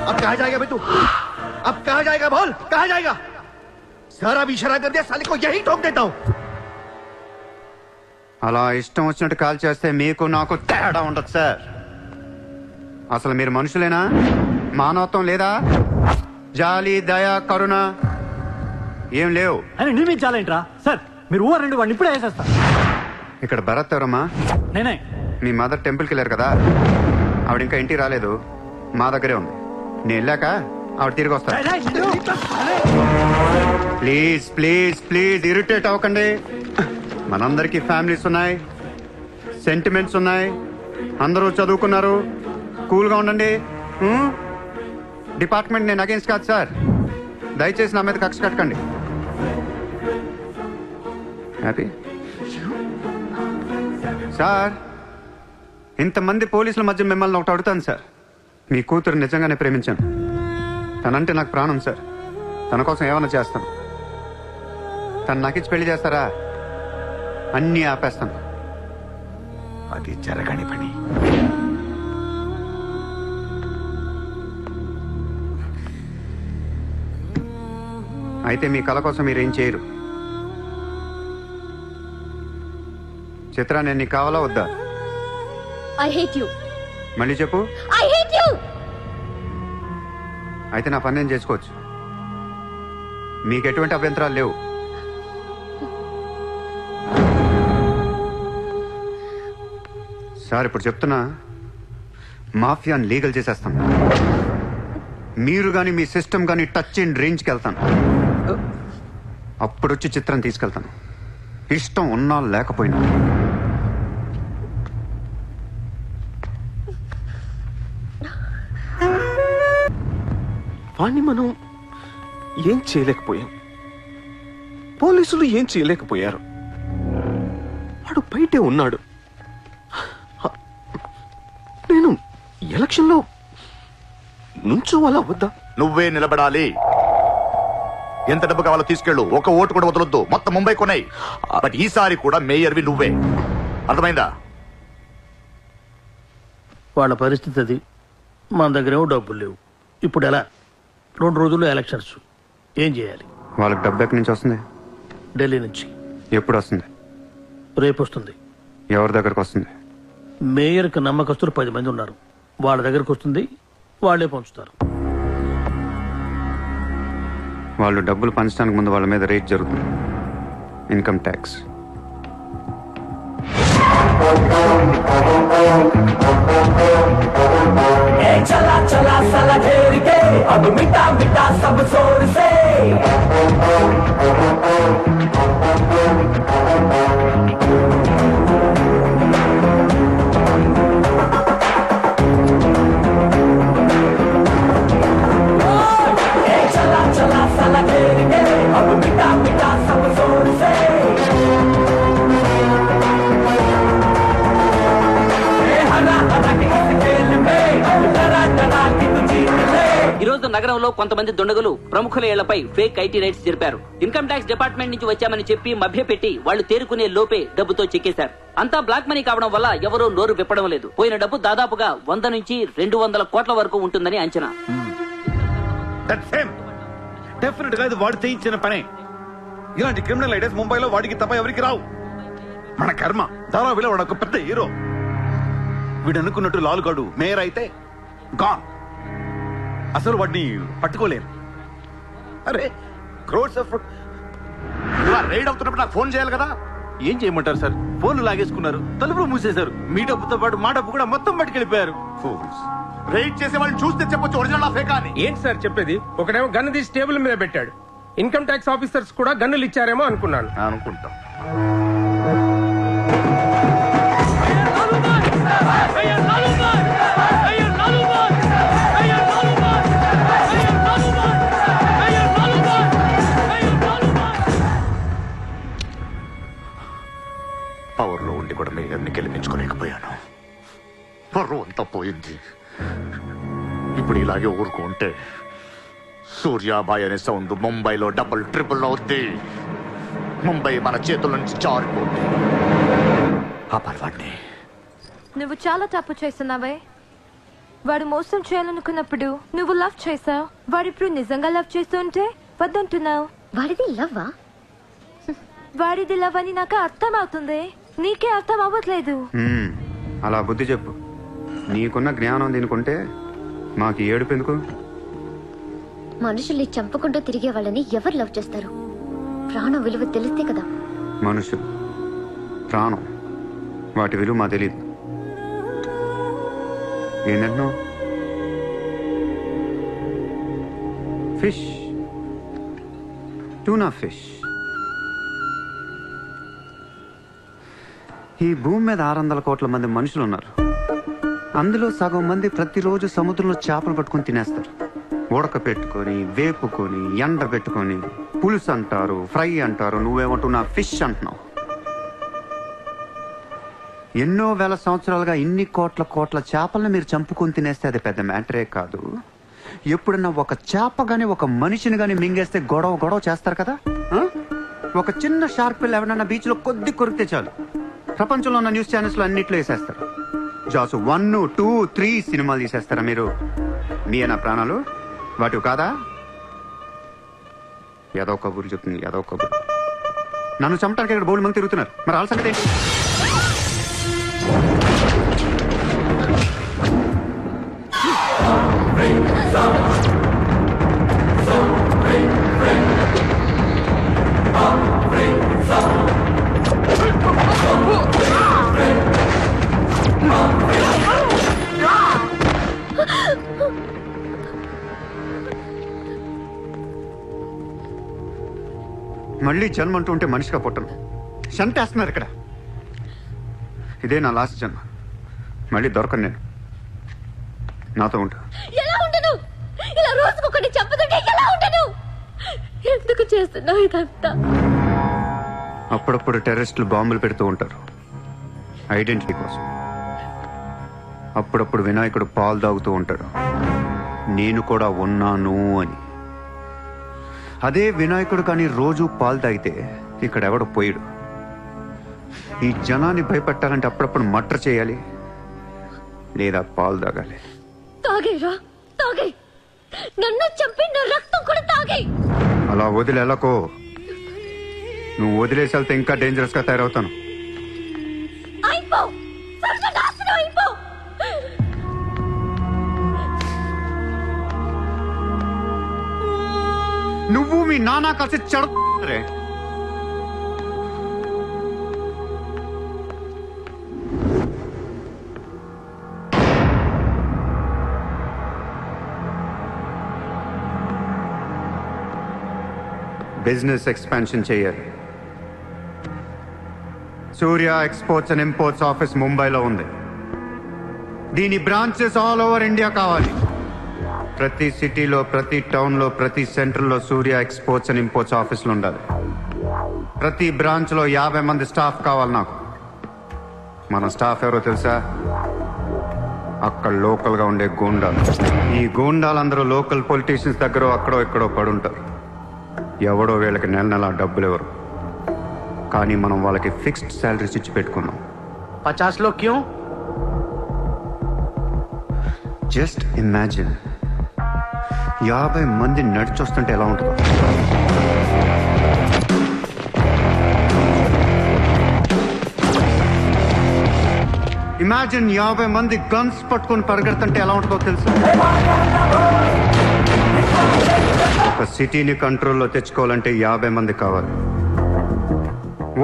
अब कहाँ जाएगा बे तू? अब कहाँ जाएगा बोल, कहाँ जाएगा? सारा भी इशारा कर दिया, साले को यही ठोक देता हूँ. అలా ఇష్టం వచ్చినట్టు కాల్ చేస్తే మీకు నాకు తేడా ఉండదు సార్. అసలు మీరు మనుషులేనా? మానవత్వం లేదా? జాలి, దయ, కరుణ ఏం లేవు. అని నిర్మించాలేంట్రా సార్? మీరు ఊరండి వాడిని ఇప్పుడే వేసేస్తా. ఇక్కడ భరత్ ఎవరమ్మా? నేనే. మీ మదర్ టెంపుల్కి వెళ్ళారు కదా, ఆవిడ ఇంకా ఇంటికి రాలేదు, మా దగ్గరే ఉంది. నేను వెళ్ళాక ఆవిడ తిరిగి వస్తాను. ప్లీజ్ ప్లీజ్ ప్లీజ్ ఇరిటేట్ అవ్వకండి. మనందరికీ ఫ్యామిలీస్ ఉన్నాయి, సెంటిమెంట్స్ ఉన్నాయి, అందరూ చదువుకున్నారు. కూల్గా ఉండండి. డిపార్ట్మెంట్ నేను అగేన్స్ట్ కాదు సార్. దయచేసి నా మీద కక్ష కట్టకండి. Happy sir. ఇంతమంది పోలీసుల మధ్య మిమ్మల్ని ఒకటి అడుగుతాను సార్. మీ కూతురు నిజంగానే ప్రేమించాను. తనంటే నాకు ప్రాణం సార్. తన కోసం ఏమైనా చేస్తాను. తను నాకిచ్చి పెళ్లి చేస్తారా? అన్నీ ఆపేస్తాను. అది జరగని పని. అయితే మీ కళ కోసం మీరేం చేయరు. చిత్ర, నేను నీకు కావాలా వద్దా? I hate you. మళ్ళీ చెప్పు. I hate you. అయితే నా పని నేను చేసుకోవచ్చు. మీకు ఎటువంటి అభ్యంతరాలు లేవు. సార్, ఇప్పుడు చెప్తున్నా, మాఫియాని లీగల్ చేసేస్తాను. మీరు కానీ మీ సిస్టమ్ కానీ టచ్ అండ్ రేంజ్కి వెళ్తాను. అప్పుడొచ్చి చిత్రం తీసుకెళ్తాను, ఇష్టం ఉన్నా లేకపోయినా. వాణ్ణి మనం ఏం చేయలేకపోయాం. పోలీసులు ఏం చేయలేకపోయారు. వాడు బయటే ఉన్నాడు. నేను ఎలక్షన్లో నుంచోవాలా వద్దా? నువ్వే నిలబడాలి. ఎంత డబ్బు కావాలో తీసుకెళ్ళు. ఒక ఓటు కూడా వదలొద్దు. మొత్తం ముంబై కొన్నాయి. బట్ ఈసారి కూడా మేయర్వి నువ్వే. అర్థమైందా? వాళ్ళ పరిస్థితి అది. మన దగ్గరేమో డబ్బులు లేవు. ఇప్పుడు ఎలా? 2 రోజుల్లో ఎలక్షన్స్. ఏం చేయాలి? వాళ్ళకి డబ్బు ఎక్కడి నుంచి వస్తుంది? ఢిల్లీ నుంచి. ఎప్పుడు వస్తుంది? రేపు వస్తుంది. ఎవరి దగ్గరకు వస్తుంది? మేయర్కి నమ్మకస్తులు 10 మంది ఉన్నారు. వాళ్ళ దగ్గరకు వస్తుంది, వాళ్ళే పంచుతారు. వాళ్ళు డబ్బులు పంచడానికి ముందు వాళ్ళ మీద రేట్ జరుగుతుంది. Income tax. चला चला साला घेर के अब मिटा मिटा सब जोर से चला चला साला घेर के अब मिटा मिटा सब जोर से हरा हरा के इस खेल में डरा डरा के तू जीत ले. ఈ రోజు నగరంలో కొంతమంది దుండగులు ప్రముఖుల ఇళ్లపై ఫేక్ ఐటీ రైడ్స్ జరిపారు. ఇన్కమ్ ట్యాక్స్ డిపార్ట్మెంట్ నుంచి వచ్చామని చెప్పి మభ్యపెట్టి వాళ్ళు తేరుకునే లోపే డబ్బుతో చెక్కేశారు. అంతా బ్లాక్ మనీ కావడం వల్ల ఎవరూ నోరు విప్పడం లేదు. పోయిన డబ్బు దాదాపుగా 100 నుంచి 200 కోట్ల వరకు ఉంటుందని అంచనా. డెఫినెట్ గా ఇది వాడు చేయించిన పనే. ఇలాంటి క్రిమినల్ ఐడియాస్ ముంబైలో వాడికి తప్ప ఎవరికి రావు. మన కర్మ. ధారావిలో వాడు ఒక పెద్ద హీరో. వీడు అనుకున్నట్టు లాలుగాడు మేయర్ అయితే గాన్. అసలు వాడిని పట్టుకోలేరు. అరే క్రోడ్స్ ఆఫ్ రైడ్ అవుతున్నప్పుడు నాకు ఫోన్ చేయాలి కదా. ఏం చేయమంటారు సార్? ఫోన్లు లాగేసుకున్నారు, తలుపులు మూసేశారు. మీ డబ్బుతో పాటు మా డబ్బు కూడా మొత్తం పట్టుకెళ్ళిపోయారు. రైడ్ చేసే వాళ్ళని చూస్తే చెప్పొచ్చు ఒరిజినల్ ఫేకా అని. ఏంటి సార్ చెప్పేది? ఒకడేమో గన్ను తీసి టేబుల్ మీద పెట్టాడు. ఇన్కమ్ ట్యాక్స్ ఆఫీసర్స్ కూడా గన్నులు ఇచ్చారేమో అనుకున్నాను. అనుకుంటాం. పవర్లో ఉండి కూడా మేయర్ని గెలిపించుకోలేకపోయాను. పరువు అంతా పోయింది. ఇప్పుడు ఇలాగే ఊరుకుంటే సూర్యాబాయ్ అనే సౌండ్ ముంబైలో డబుల్ ట్రిపుల్ అవుద్ది. ముంబై మన చేతుల నుంచి జారిపోద్ది. ఆపాలి వాడిని. నువ్వు చాలా తప్పు చేస్తున్నావే. వాడు మోసం చేయాలనుకున్నప్పుడు నువ్వు లవ్ చేసావు. వాడిప్పుడు నిజంగా లవ్ చేస్తుంటే వద్దంటున్నావు. వాడిది లవ్వా? వాడిది లవ్ అని నాకు అర్థం అవుతుంది, నీకే అర్థం అవ్వట్లేదు. అలా బుద్ధి చెప్పు. నీకున్న జ్ఞానం దీనికుంటే మాకు ఏడుపు ఎందుకు? మనుషుల్ని చంపుకుంటూ తిరిగే వాళ్ళని ఎవరు లవ్ చేస్తారు? ప్రాణం విలువ తెలిస్తే కదా. మనుషులు, ప్రాణం, వాటి విలువ మా తెలియదు. ఏంటంటున్నావు? Fish, tuna fish. ఈ భూమి మీద 600 కోట్ల మంది మనుషులు ఉన్నారు. అందులో సగం మంది ప్రతిరోజు సముద్రంలో చేపలు పట్టుకొని తినేస్తారు. ఉడక పెట్టుకొని, వేపుకొని, ఎండ పెట్టుకొని, పులుసు అంటారు, ఫ్రై అంటారు. నువ్వేమంటున్నా ఫిష్ అంటున్నావు. ఎన్నో వేల సంవత్సరాలుగా ఇన్ని కోట్ల చేపలను మీరు చంపుకొని తినేస్తే అది పెద్ద మ్యాటరే కాదు. ఎప్పుడన్నా ఒక చేప గాని ఒక మనిషిని గాని మింగేస్తే గొడవ చేస్తారు కదా. ఒక చిన్న షార్క్ పిల్ల ఎవరన్నా బీచ్ లో కొద్ది కొరికితే చాలు, ప్రపంచంలో ఉన్న న్యూస్ ఛానల్స్ లో అన్నిట్లో వేసేస్తారు. జాసు 1, 2, 3 సినిమాలు తీసేస్తారా మీరు? మీ నా ప్రాణాలు వాటి కాదా? ఏదో కబుర్లు చెప్తుంది, ఏదో కబుర్లు. నన్ను చంపడానికి ఇక్కడ బోల్డ్ మంది తిరుగుతున్నారు. మరి వాళ్ళ సంగతి ఏంటి? మళ్ళీ జన్మ అంటూ ఉంటే మనిషిగా పుట్టను. చంపేస్తున్నారు ఇక్కడ. ఇదే నా లాస్ట్ జన్మ. మళ్ళీ దొరకను నేను. నాతో ఉంటా. ఎలా ఉండను? ఇలా రోజుకొకటి చంపుతుంటే ఎలా ఉండను? ఎందుకు చేస్తున్నావు ఇదంతా? అప్పుడప్పుడు టెర్రరిస్టులు బాంబులు పెడుతూ ఉంటారు ఐడెంటిటీ కోసం. అప్పుడప్పుడు వినాయకుడు పాలు తాగుతూ ఉంటాడు, నేను కూడా ఉన్నాను అని. అదే వినాయకుడు కానీ రోజు పాలు తాగితే ఇక్కడ ఎవడు పోయాడు. ఈ జనాన్ని భయపెట్టాలంటే అప్పుడప్పుడు మట్ర చేయాలి, లేదా పాలు తాగాలి. తాగేరా, తాగే. నన్ను చంపి నా రక్తం కూడా తాగే. అలా వదిలేలకో. నువ్వు వదిలేసి వెళ్తే ఇంకా డేంజరస్ గా తయారవుతాను. అయిపో, సర్వనాశనం అయిపో. నువ్వు మీ నాన్న కలిసి చెడరే. బిజినెస్ ఎక్స్పాన్షన్ చేయాలి. సూర్య ఎక్స్పోర్ట్స్ అండ్ ఇంపోర్ట్స్ ఆఫీస్ ముంబైలో ఉంది. దీని బ్రాంచెస్ ఆల్ ఓవర్ ఇండియా కావాలి. ప్రతి సిటీలో, ప్రతి టౌన్లో, ప్రతి సెంటర్లో సూర్య ఎక్స్పోర్ట్స్ అండ్ ఇంపోర్ట్స్ ఆఫీసులు ఉండాలి. ప్రతి బ్రాంచ్లో 50 మంది స్టాఫ్ కావాలి నాకు. మన స్టాఫ్ ఎవరో తెలుసా? అక్కడ లోకల్గా ఉండే గూండాలు. ఈ గూండాలందరూ లోకల్ పొలిటీషియన్స్ దగ్గర అక్కడో ఇక్కడో పడుంటారు. ఎవడో వీళ్ళకి నెల డబ్బులు ఎవరు, కానీ మనం వాళ్ళకి ఫిక్స్డ్ శాలరీస్ ఇచ్చి పెట్టుకున్నాం. 50 లో క్యూ? జస్ట్ ఇమాజిన్ 50 మంది నడిచొస్తుంటే ఎలా ఉంటుందో. ఇమాజిన్ 50 మంది గన్స్ పట్టుకొని పరిగెడుతుంటే ఎలా ఉంటుందో తెలుసు. ఒక సిటీని కంట్రోల్లో తెచ్చుకోవాలంటే 50 మంది కావాలి.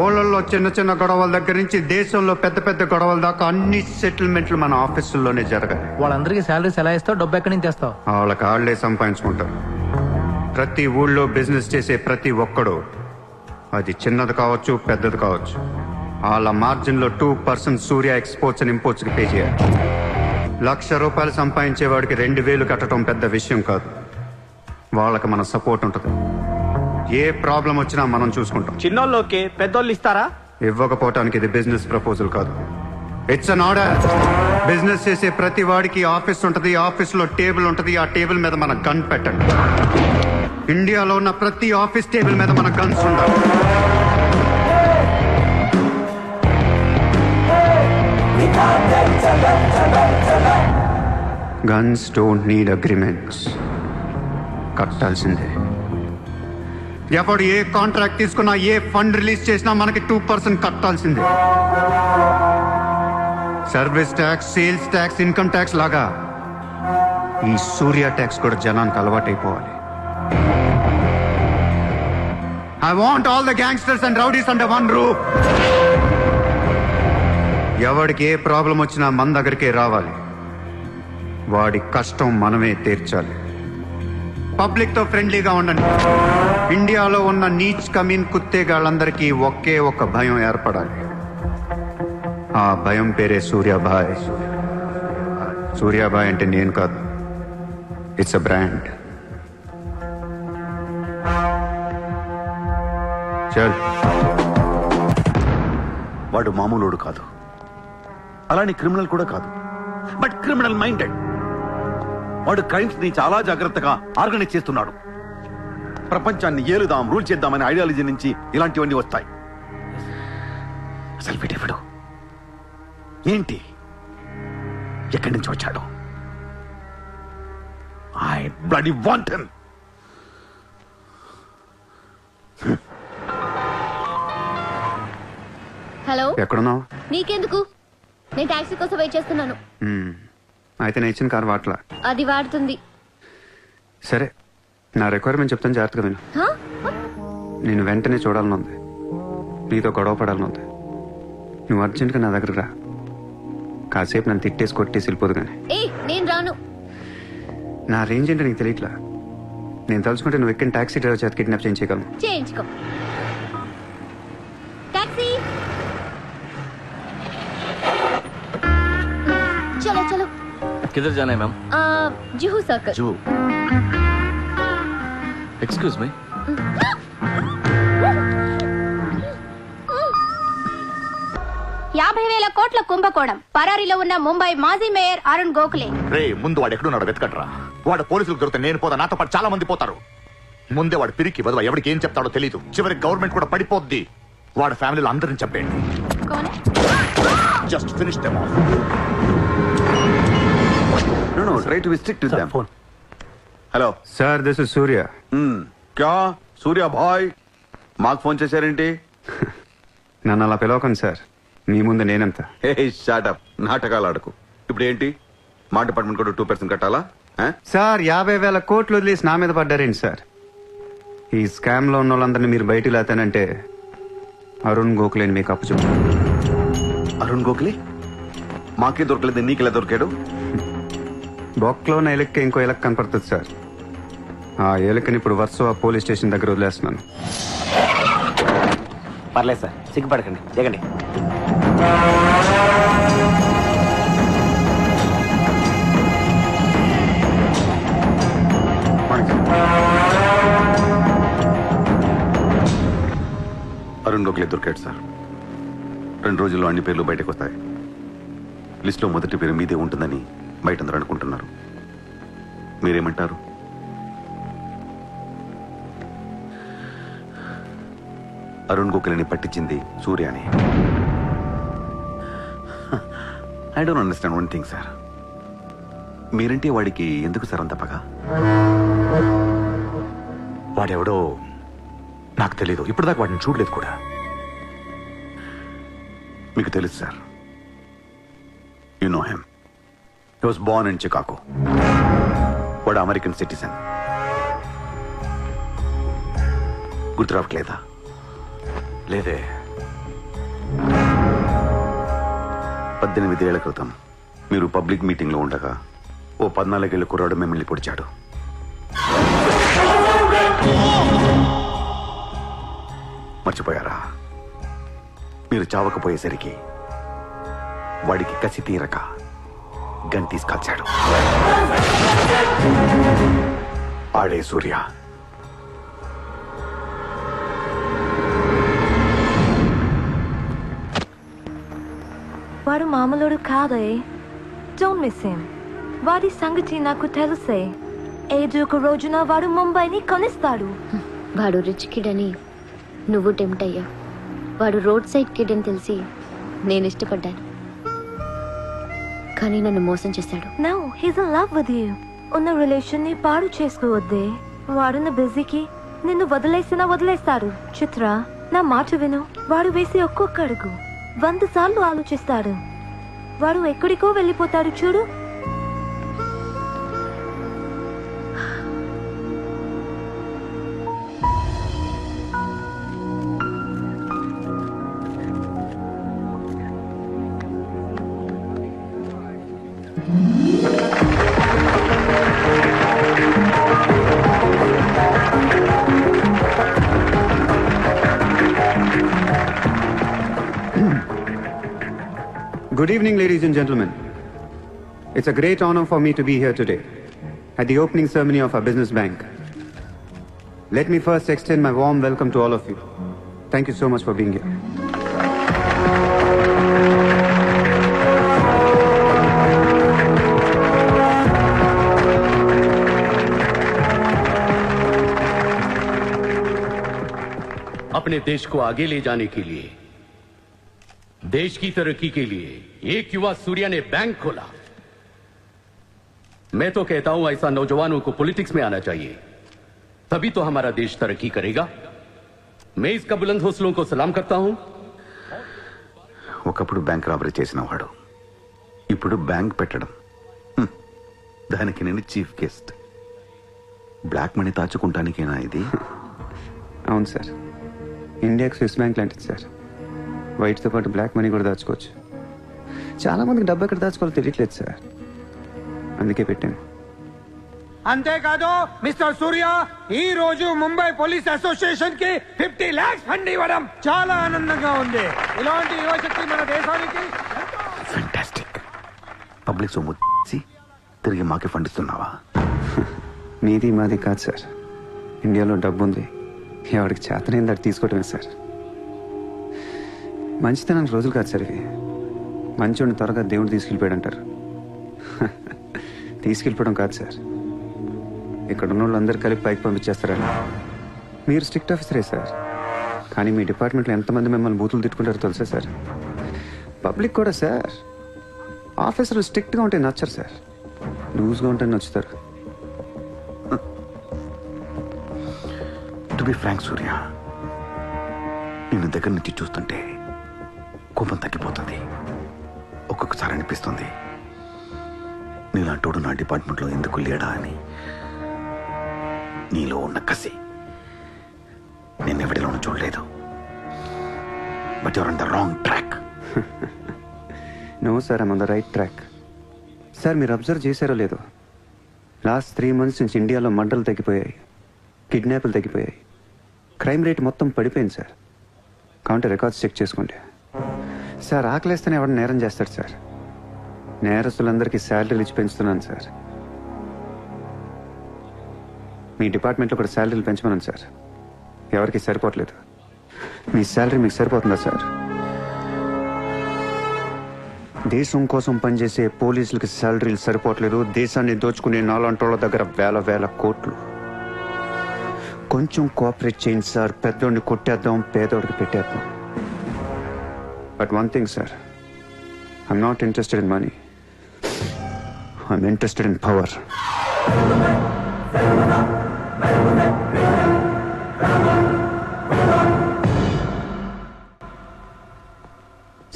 ఊళ్ళల్లో చిన్న చిన్న గొడవల దగ్గర నుంచి దేశంలో పెద్ద పెద్ద గొడవల దాకా అన్ని సెటిల్మెంట్లు మన ఆఫీసుల్లోనే జరగాలి. వాళ్ళందరికీ శాలరీస్ ఎలా ఇస్తావు? డబ్బు ఎక్కడి నుంచి తెస్తావు? వాళ్ళకి ఆళ్లే సంపాదించుకుంటారు. ప్రతి ఊళ్ళో బిజినెస్ చేసే ప్రతి ఒక్కడు, అది చిన్నది కావచ్చు పెద్దది కావచ్చు, వాళ్ళ మార్జిన్లో 2% సూర్య ఎక్స్పోర్ట్స్ అండ్ ఇంపోర్ట్స్ కి పే చేయాలి. ₹1,00,000 సంపాదించేవాడికి 2,000 కట్టడం పెద్ద విషయం కాదు. వాళ్ళకి మన సపోర్ట్ ఉంటుంది. ఏ ప్రాబ్లం వచ్చినా మనం చూసుకుంటాం. చిన్నోళ్ళకి పెద్దోళ్ళు ఇస్తారా? ఇవ్వకపోవటానికి ఇది బిజినెస్ ప్రపోజల్ కాదు, ఇట్స్ అన్ ఆర్డర్. బిజినెస్ చేసే ప్రతి వాడికి ఆఫీస్ ఉంటుంది, ఆఫీస్ లో టేబుల్ ఉంటుంది, ఆ టేబుల్ మీద మన గన్ పెట్టండి. ఇండియాలో ఉన్న ప్రతి ఆఫీస్ టేబుల్ మీద మన గన్స్ ఉండాలి. Guns don't need agreements. కట్టాల్సిందే. ఎప్పుడు ఏ కాంట్రాక్ట్ తీసుకున్నా, ఏ ఫండ్ రిలీజ్ చేసినా మనకి 2% కట్టాల్సిందే. Service tax, sales tax, income tax లాగా ఈ సూర్య ట్యాక్స్ కూడా జనానికి అలవాటైపోవాలి. I want all the gangsters and rowdies under one roof. ఎవడికి ఏ ప్రాబ్లం వచ్చినా మన దగ్గరికే రావాలి. వాడి కష్టం మనమే తీర్చాలి. పబ్లిక్ తో ఫ్రెండ్లీగా ఉండండి. ఇండియాలో ఉన్న నీచ్ కమీన్ కుత్తేగాళ్ళందరికీ ఒకే ఒక భయం ఏర్పడాలి. ఆ భయం పేరే సూర్యాభాయ్. సూర్యాభాయ్ అంటే నేను కాదు, ఇట్స్ అ బ్రాండ్. చల్. వాడు మామూలుడు కాదు, అలానే క్రిమినల్ కూడా కాదు, బట్ క్రిమినల్ మైండెడ్. వాడు క్రైమ్స్ ని చాలా జాగ్రత్తగా ఆర్గనైజ్ చేస్తున్నాడు. ప్రపంచాన్ని ఏలుదాం, రూల్ చేద్దామనే ఐడియాలజీ నుంచి ఇలాంటివన్నీ వస్తాయి. అసలు వీడెవడు, ఏంటి, ఎక్కడి నుంచి వచ్చాడు? I bloody want him. Hello, ఎక్కడున్నావు? నీకెందుకు? నేను టాక్సీ కోసం వెయిట్ చేస్తున్నాను. అయితే నేను ఇచ్చిన కారు వాట్లా. అది వాడుతుంది. సరే, నా రిక్వైర్మెంట్ చెప్తాను, జాగ్రత్తగా విను. హా? నేను వెంటనే చూడాలని ఉంది, నీతో గొడవ పడాలని ఉంది. నువ్వు అర్జెంట్గా నా దగ్గర రా. కాసేపు నన్ను తిట్టేసి కొట్టేసి వెళ్ళిపోదు కానీ. నేను రాను. నా రేంజ్ ఏంటో నీకు తెలియట్లా. నేను తలుచుకుంటే నువ్వు ఎక్కిన టాక్సీ డ్రైవర్ చేత కిడ్నాప్ చేయించగలను. చేయించుకో. టాక్సీ, చలో చలో. किधर जाना है ma'am? Juhu circle. Juhu. Excuse me. $50,000 కోట్ల కుంభకోణం. పరారీలో ఉన్న ముంబై మాజీ మేయర్ అరుణ్ గోఖలే. రే, ముందు వాడు ఎక్కడున్నాడు వెతకట్రా. వాడు పోలీసులకు దొరికితే నేను పోతా, నాతో పాటు చాలా మంది పోతారు. ముందే వాడు పిరికి వదవ, ఎవరికి ఏం చెప్తాడో తెలియదు. చివరికి గవర్నమెంట్ కూడా పడిపోద్ది. వాడు ఫ్యామిలీలో అందరిని చంపేయండి. Just finish them off. No, try to be strict with them. Hello sir, this is Surya. క్యా సూర్య భాయ్, మాకు ఫోన్ చేశారేంటి? నన్ను అలా పిలవకండి సార్, మీ ముందు నేనంత. హే షాటప్, నాటకాలు ఆడకు. ఇప్పుడు ఏంటి, మా డిపార్ట్మెంట్ కూడా 2% కట్టాలా? సార్, 50,000 కోట్లు వదిలేసి నా మీద పడ్డారేంటి సార్? ఈ స్కామ్ లో ఉన్న వాళ్ళందరినీ మీరు బయటికి లేతానంటే అరుణ్ గోఖలేని మీకు అప్పు చెప్పు. అరుణ్ గోఖలే మాకే దొరకలేదు, నీకెలా దొరికాడు? బొక్కలో ఉన్న ఎలక్కి ఇంకో ఎలక్ కనపడుతుంది సార్. ఆ ఎలకని ఇప్పుడు వర్సోవా పోలీస్ స్టేషన్ దగ్గర వదిలేస్తున్నాను. పర్లేదు సార్, సిగ్గుపడకండి, దిగండి. అరుణ్ గోఖలే దొరికాడు సార్. 2 రోజుల్లో అన్ని పేర్లు బయటకు వస్తాయి. లిస్టులో మొదటి పేరు మీదే ఉంటుందని బయట అందరూ అనుకుంటున్నారు. మీరేమంటారు? అరుణ్ గోఖలేని పట్టించింది సూర్యాని. I don't understand one thing sir. మీరంటే వాడికి ఎందుకు సార్ అంత పగ? వాడెవడో నాకు తెలీదు, ఇప్పటిదాకా వాడిని చూడలేదు కూడా. మీకు తెలుసు sir. You know him. He was Born in Chicago. వాడు అమెరికన్ సిటిజన్. గుర్తు రావట్లేదా? లేదే. 18 ఏళ్ల క్రితం మీరు పబ్లిక్ మీటింగ్ లో ఉండగా ఓ 14 ఏళ్ల కుర్రాడు మిమ్మల్ని పొడిచాడు. మర్చిపోయారా? మీరు చావకపోయేసరికి వాడికి కసి తీరక గన్ తీసుకొచ్చాడు. ఆడే సూర్య. వాడు మామూలుడు కాదే. Don't miss him. వాడి సంగతి నాకు తెలుసే. ఏదో ఒక రోజున వాడు ముంబైని కొనిస్తాడు. వాడు రిచ్ కిడ్ అని నువ్వు టెంప్ట్ అయ్యా. వాడు రోడ్ సైడ్ కిడ్ అని తెలిసి నేను ఇష్టపడ్డాను, కానీ నన్ను మోసం చేశాడు. No, he's in love with you. ఉన్న రిలేషన్ ని పాడు చేసుకోవద్దే. వాడున్న బిజీకి నిన్ను వదిలేస్తాడు. చిత్ర, నా మాట విను. వాడు వేసి ఒక్కొక్క అడుగు 100 సార్లు ఆలోచిస్తాడు. వాడు ఎక్కడికో వెళ్ళిపోతాడు చూడు. Good evening, ladies and gentlemen. It's a great honor for me to be here today at the opening ceremony of our business bank. Let me first extend my warm welcome to all of you. Thank you so much for being here. अपने देश को आगे ले जाने के लिए, देश की तरक्की के लिए एक युवा सूर्या ने बैंक खोला। मैं तो कहता हूं ऐसा नौजवानों को पॉलिटिक्स में आना चाहिए, तभी तो हमारा देश तरक्की करेगा। मैं इसका बुलंद हौसलों को सलाम करता हूं। ఒకప్పుడు బ్యాంక్ రాబరీ చేసిన వాడు ఇప్పుడు బ్యాంక్ పెట్టడం, దానికి నేను చీఫ్ గెస్ట్. బ్లాక్ మనీ దాచుకుంటానికేనా ఇది? అవును సార్, ఇండియాకి స్విస్ బ్యాంక్ లాంటిది సార్. వైట్తో పాటు బ్లాక్ మనీ కూడా దాచుకోవచ్చు. చాలా మందికి డబ్బు ఎక్కడ దాచుకోవాలో తెలియట్లేదు సార్, అందుకే పెట్టాను. అంతేకాదు మిస్టర్ సూర్య, ఈ రోజు ముంబై పోలీస్ అసోసియేషన్ కి 50 lakhs ఫండ్ ఇవ్వడం చాలా ఆనందంగా ఉంది. ఇలాంటి యువశక్తి మన దేశానికి ఫ్యాంటాస్టిక్. పబ్లిక్ సొమ్ము తిరిగి మాకే ఫండ్ ఇస్తున్నావా? మీది మాది కాదు సార్, ఇండియాలో డబ్బు ఉంది, ఎవరికి చేతనైంది అది తీసుకోవటమే సార్. మంచితనానికి రోజులు కాదు సార్ ఇవి. మంచోడిని త్వరగా దేవుడు తీసుకెళ్ళిపోయాడు అంటారు. తీసుకెళ్ళిపోవడం కాదు సార్, ఇక్కడ ఉన్న వాళ్ళందరూ కలిపి పైకి పంపించేస్తారని. మీరు స్ట్రిక్ట్ ఆఫీసరే సార్, కానీ మీ డిపార్ట్మెంట్లో ఎంతమంది మిమ్మల్ని బూతులు తిట్టుకుంటారో తెలుసా సార్? పబ్లిక్ కూడా సార్, ఆఫీసర్లు స్ట్రిక్ట్గా ఉంటే నచ్చరు సార్, లూజ్గా ఉంటే నచ్చుతారు. టు బి ఫ్రాంక్ సూర్య, నిన్ను దగ్గర నుంచి చూస్తుంటే కోపం తగ్గిపోతుంది. ఒక్కొక్కసారి అనిపిస్తుంది నీలాంటోడు నా డిపార్ట్మెంట్లో ఎందుకు లేడా అని. నీలో ఉన్న కసి నేను ఎవరిలోనూ చూడలేదు. But your on the wrong track. No sir, I'm on the right track. Sir మీరు అబ్జర్వ్ చేశారో లేదో, లాస్ట్ 3 months నుంచి ఇండియాలో మర్డర్లు తగ్గిపోయాయి, కిడ్నాప్లు తగ్గిపోయాయి, క్రైమ్ రేట్ మొత్తం పడిపోయింది సార్. కావంటే రికార్డ్స్ చెక్ చేసుకోండి సార్. ఆకలేస్తేనే ఎవరు నేరం చేస్తాడు సార్? నేరస్తులందరికీ శాలరీలు ఇచ్చి పెంచుతున్నాను సార్. మీ డిపార్ట్మెంట్లో కూడా శాలరీలు పెంచమన్నాను సార్, ఎవరికి సరిపోవట్లేదు. మీ శాలరీ మీకు సరిపోతుందా సార్? దేశం కోసం పనిచేసే పోలీసులకి శాలరీలు సరిపోవట్లేదు, దేశాన్ని దోచుకునే నాలాంటోళ్ళ దగ్గర వేల కోట్లు. కొంచెం కోఆపరేట్ చేయండి సార్, పెద్దోడిని కొట్టేద్దాం, పేదోడికి పెట్టేద్దాం. But one thing sir, I'm not interested in money, I'm interested in power.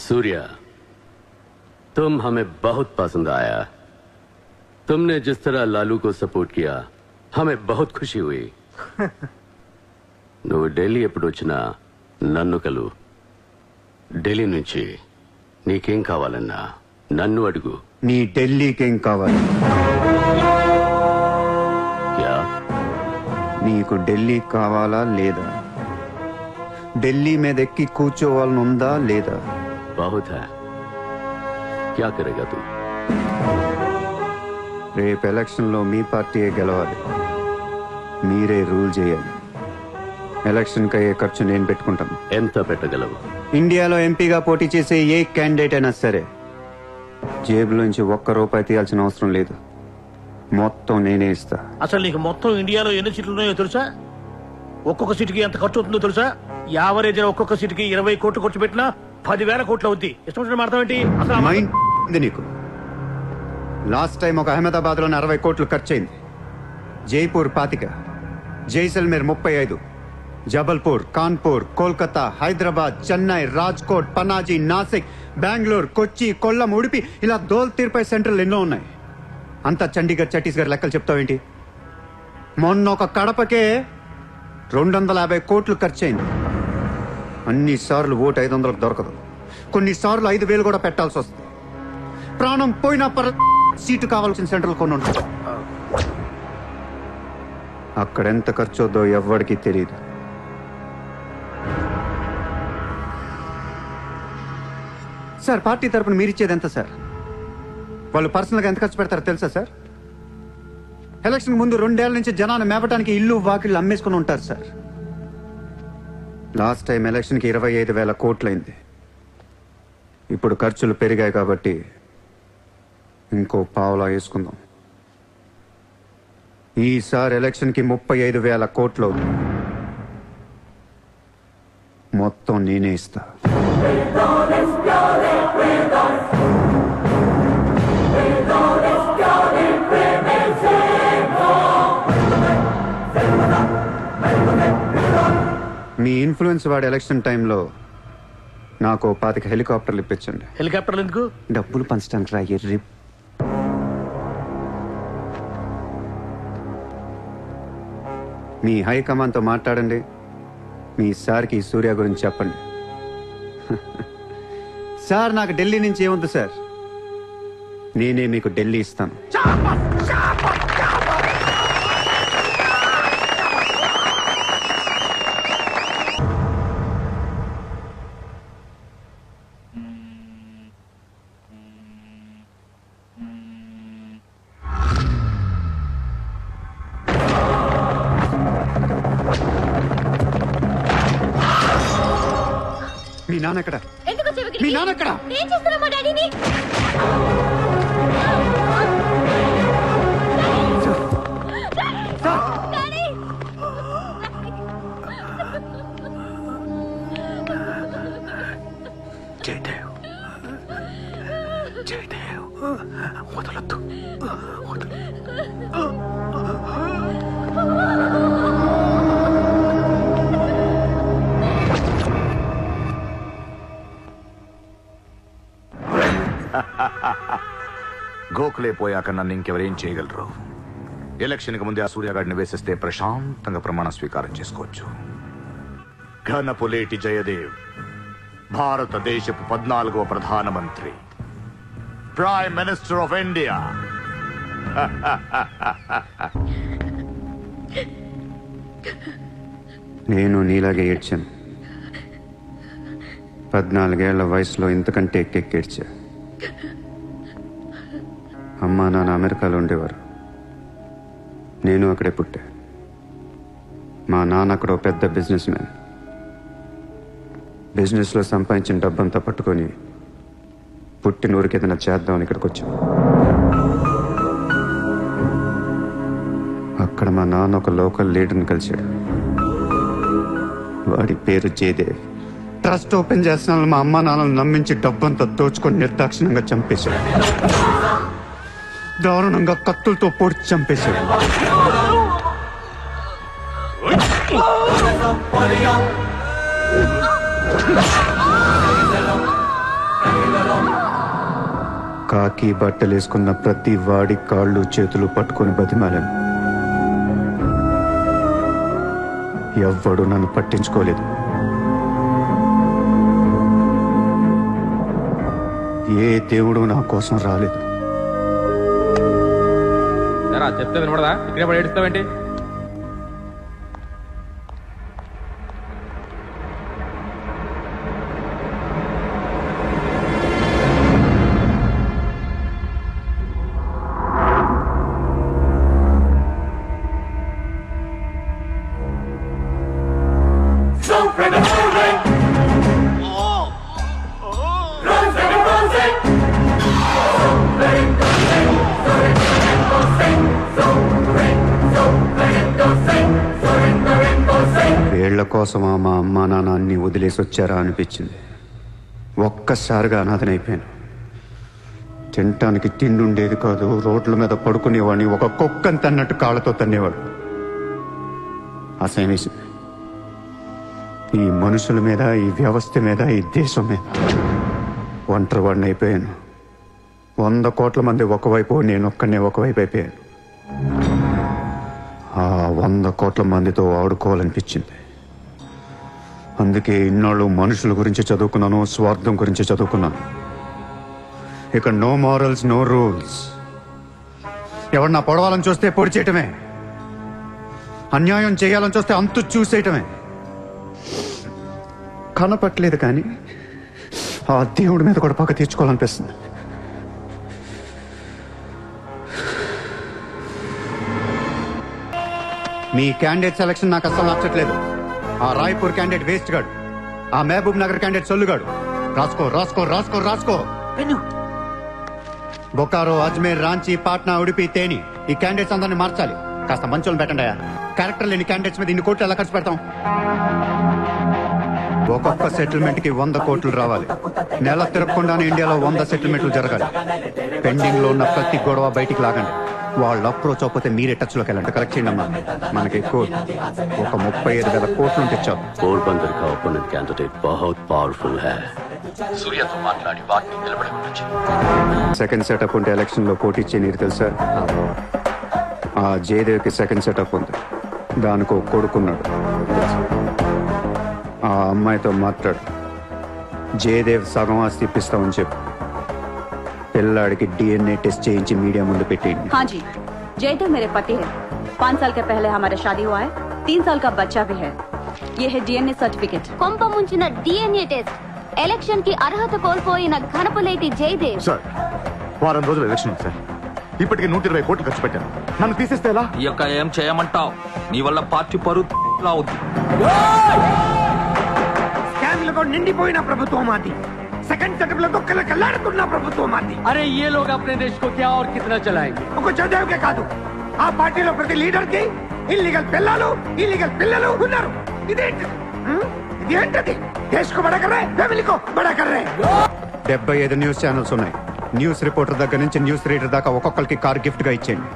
Surya, तुम हमें बहुत पसंद आया। तुमने जिस तरह लालू को सपोर्ट किया, हमें बहुत खुशी हुई। నువ్వు ఢిల్లీ ఎప్పుడు వచ్చినా నన్ను కలు. ఢిల్లీ నుంచి నీకేం కావాలన్నా నన్ను అడుగు. నీ ఢిల్లీకేం కావాలి? క్యా? నీకు ఢిల్లీ కావాలా లేదా? ఢిల్లీ మీద ఎక్కి కూర్చోవాలని ఉందా లేదా? बहुत है, क्या करेगा तू? రేపు ఎలక్షన్లో మీ పార్టీయే గెలవాలి, మీరే రూల్ చేయాలి. ఎలక్షన్కి అయ్యే ఖర్చు నేను పెట్టుకుంటాను. ఎంత పెట్టగలవు? ఇండియాలో ఎంపీగా పోటీ చేసే ఏ క్యాండిడేట్ అయినా సరే జేబులోంచి ఒక్క రూపాయి తీయాల్సిన అవసరం లేదు, మొత్తం నేనే ఇస్తా. అసలు నీకు మొత్తం ఇండియాలో ఎన్ని సీట్లు ఉన్నాయో తెలుసా? ఒక్కొక్క సీటుకి ఎంత ఖర్చు అవుతుందో తెలుసా? యావరేజ్ ఒక్కొక్క సీటుకి 20 కోట్లు ఖర్చు పెట్టినా 10,000 కోట్లు అవుద్ది. ఇష్టం వచ్చిన అర్థం ఏంటి అసలు? మైండ్ ఉంది నీకు. లాస్ట్ టైం ఒక అహ్మదాబాద్ లోనే 60 కోట్లు ఖర్చయింది, జైపూర్ 25, జైసల్మేర్ 35, జబల్పూర్, కాన్పూర్, కోల్కతా, హైదరాబాద్, చెన్నై, రాజ్కోట్, పనాజీ, నాసిక్, బెంగళూరు, కొచ్చి, కొల్లం, ఉడిపి, ఇలా దోల్ తీర్పై సెంటర్లు ఎన్నో ఉన్నాయి. అంతా చండీగఢ్ ఛత్తీస్గఢ్ లెక్కలు చెప్తావేంటి? మొన్న ఒక కడపకే 250 కోట్లు ఖర్చయింది. అన్నిసార్లు ఓటు 500 దొరకదు, కొన్నిసార్లు 5,000 కూడా పెట్టాల్సి వస్తుంది. ప్రాణం పోయినా సీటు కావాల్సిన సెంటర్లు కొన్ని ఉంటాయి. అక్కడెంత ఖర్చు అవుద్దో ఎవ్వడికి తెలియదు. సార్, పార్టీ తరపున మీరిచ్చేది ఎంత సార్? వాళ్ళు పర్సనల్గా ఎంత ఖర్చు పెడతారో తెలుసా సార్? ఎలక్షన్ ముందు 2 ఏళ్ల నుంచి జనాన్ని మేపటానికి ఇల్లు వాకిళ్ళు అమ్మేసుకుని ఉంటారు సార్. లాస్ట్ టైం ఎలక్షన్కి 25,000 కోట్లయింది. ఇప్పుడు ఖర్చులు పెరిగాయి కాబట్టి ఇంకో పావులా వేసుకుందాం. ఈసారి ఎలక్షన్కి 35,000 కోట్లు అవుతుంది, మొత్తం నేనే ఇస్తా. మీ ఇన్ఫ్లుయెన్స్ వాడి ఎలక్షన్ టైంలో నాకు 25 హెలికాప్టర్లు ఇప్పించండి. హెలికాప్టర్లు ఎందుకు? డబ్బులు పంచడానికి రా ఎర్రి. మీ హైకమాండ్తో మాట్లాడండి, మీ సార్కి సూర్య గురించి చెప్పండి. సార్, నాకు ఢిల్లీ నుంచి ఏముంది సార్, నేనే మీకు ఢిల్లీ ఇస్తాను. మీ నాన్న ఎక్కడ? మీ నాన్న ఎక్కడ? ఏం చేస్తున్నావు మా డాడీని? జయదేవ్, జయదేవ్, వదలొద్దు, వదలు. గోఖలే పోయాక నన్ను ఇంకెవరేం చేయగలరు? ఎలక్షన్కి ముందే ఆ సూర్యగాడిని వేసేస్తే ప్రశాంతంగా ప్రమాణ స్వీకారం చేసుకోవచ్చు. ఘనపులేటి జయదేవ్ భారతదేశపు 14వ ప్రధానమంత్రి, ప్రైమ్ మినిస్టర్ ఆఫ్ ఇండియా. నేను నీలాగే ఏడ్చాను. 14 ఏళ్ల వయసులో ఇంతకంటే ఎక్కెక్కేడ్చా. అమ్మా నాన్న అమెరికాలో ఉండేవారు, నేను అక్కడే పుట్టా. మా నాన్న అక్కడ పెద్ద బిజినెస్ మ్యాన్. బిజినెస్లో సంపాదించిన డబ్బంతా పట్టుకొని పుట్టినూరికి ఏదైనా చేద్దామని ఇక్కడికి వచ్చాం. అక్కడ మా నాన్న ఒక లోకల్ లీడర్ని కలిశాడు. వాడి పేరు జయదేవ్. ట్రస్ట్ ఓపెన్ చేస్తున్న మా అమ్మ నాన్నలు నమ్మించి డబ్బంతా దోచుకొని నిర్దాక్షిణంగా చంపేశాడు. దారుణంగా కత్తులతో పొడిచి చంపేశాడు. కాకి బట్టలేసుకున్న ప్రతి వాడి కాళ్ళు చేతులు పట్టుకొని బతిమాలను. ఎవ్వడు నన్ను పట్టించుకోలేదు. ఏ దేవుడు నా కోసం రాలేదు. చెప్తే వినపడదా? ఇక్కడే పడి ఏడుస్తావేంటి? Run, కోసమా మా అమ్మా నాన్న అన్ని వదిలేసి వచ్చారా అనిపించింది. ఒక్కసారిగా అనాథనైపోయాను. తినటానికి తిండి ఉండేది కాదు. రోడ్ల మీద పడుకునేవాడిని. ఒక కుక్కని తన్నట్టు కాళ్ళతో తన్నేవాడు. అసహ్యమేసింది. ఈ మనుషుల మీద, ఈ వ్యవస్థ మీద, ఈ దేశం మీద ఒంటరివాడిని అయిపోయాను. 100 కోట్ల మంది ఒకవైపు, నేను ఒక్కనే ఒకవైపు అయిపోయాను. ఆ 100 కోట్ల మందితో ఆడుకోవాలనిపించింది. అందుకే ఇన్నాళ్ళు మనుషుల గురించి చదువుకున్నాను, స్వార్థం గురించి చదువుకున్నాను. ఇక నో మారల్స్, నో రూల్స్. ఎవరన్నా పొడవాలని చూస్తే పొడి చేయటమే, అన్యాయం చేయాలని చూస్తే అంతు చూసేయటమే. కనపట్లేదు కానీ ఆ దేవుడి మీద కూడా పక్క తీర్చుకోవాలనిపిస్తుంది. మీ క్యాండిడేట్ సెలక్షన్ నాకు అస్సలు నచ్చట్లేదు. ఆ రాయ్పూర్ క్యాండిడేట్ వేస్ట్ గాడు, ఆ మహబూబ్ నగర్ క్యాండిడేట్ సొల్లుగాడు. రాసుకో రాసుకో రాసుకో రాసుకో. బొకారో, అజ్మేర్, రాంచీ, పాట్నా, ఉడిపి, తేని ఈ క్యాండిడేట్స్ అందరినీ మార్చాలి. కాస్త మంచోళ్ళు పెట్టండి. క్యారెక్టర్ లేని క్యాండిడేట్స్ మీద 2 కోట్లు ఎలా ఖర్చు పెడతాం? ఒక్కొక్క సెటిల్మెంట్ కి 100 కోట్లు రావాలి. నెల తిరగకుండానే ఇండియాలో 100 సెటిల్మెంట్లు జరగాలి. పెండింగ్ లో ఉన్న ప్రతి గొడవ బయటికి లాగండి. వాళ్ళు అప్రోచ్ అవ్వకపోతే మీరే టచ్ లోకి వెళ్ళండి. కరెక్ట్ చేయండి అమ్మా. మనకి ఎక్కువ ఒక 35,000 కోట్లు ఉంటే చాలు. पोरबंदर का ओपोनेंट कैंडिडेट बहुत पावरफुल है. సూర్యతో మాట్లాడి వాటిని నిలబడవచ్చు. సెకండ్ సెటప్ ఉంటే ఎలక్షన్ లో పోటీ చేయనీరు తెలుసా? ఆ జయదేవ్కి సెకండ్ సెటప్ ఉంది. దానికి ఒక కొడుకున్నాడు. ఆ అమ్మాయితో మాట్లాడు. జయదేవ్ సగం ఆస్తి ఇప్పిస్తామని చెప్పు. పిల్లాడికి DNA టెస్ట్ చేయించి మీడియా ముందు పెట్టేయండి. हाँ जी, जयदेव मेरे पति है. 5 साल के पहले हमारा शादी हुआ है. 3 साल का बच्चा भी है. ये है DNA सर्टिफिकेट. కొంప ముంచిన DNA టెస్ట్. ఎలక్షన్ కి అర్హత కోల్పోయిన ఘనపులేటి జయదేవ్. సార్, వారం రోజులు ఎలక్షన్ ఉంది సార్. ఇప్పటికే 120 కోట్లు ఖర్చు పెట్టాను. నన్ను తీసేస్తే ఎలా? ఈ యొక్క ఏం చేయమంటావు? నీ వల్ల పార్టీ పరువు అవుద్ది. స్కామ్లతో నిండిపోయిన ప్రభుత్వం మాది. సెకండ్ సెటప్ లతో కళ్ళకల్లాడుతున్న ప్రభుత్వం మాది. अरे ये लोग अपने देश को क्या और कितना चलाएंगे? ఒక జయదేవ్కే కాదు, ఆ పార్టీలో ప్రతి లీడర్ కి ఇల్లీగల్ పిల్లలు, ఇల్లీగల్ పిల్లలు ఉన్నారు. ఇదేంటిది? ఇదేంటది? దేశ్ కో బడా కర్ రహే, ఫ్యామిలీ కో బడా కర్ రహే. 75 న్యూస్ ఛానల్స్ ఉన్నాయి. న్యూస్ రిపోర్టర్ దగ్గర నుంచి న్యూస్ రీడర్ దాకా ఒక్కొక్కరికి కార్ గిఫ్ట్ గా ఇచ్చేయండి.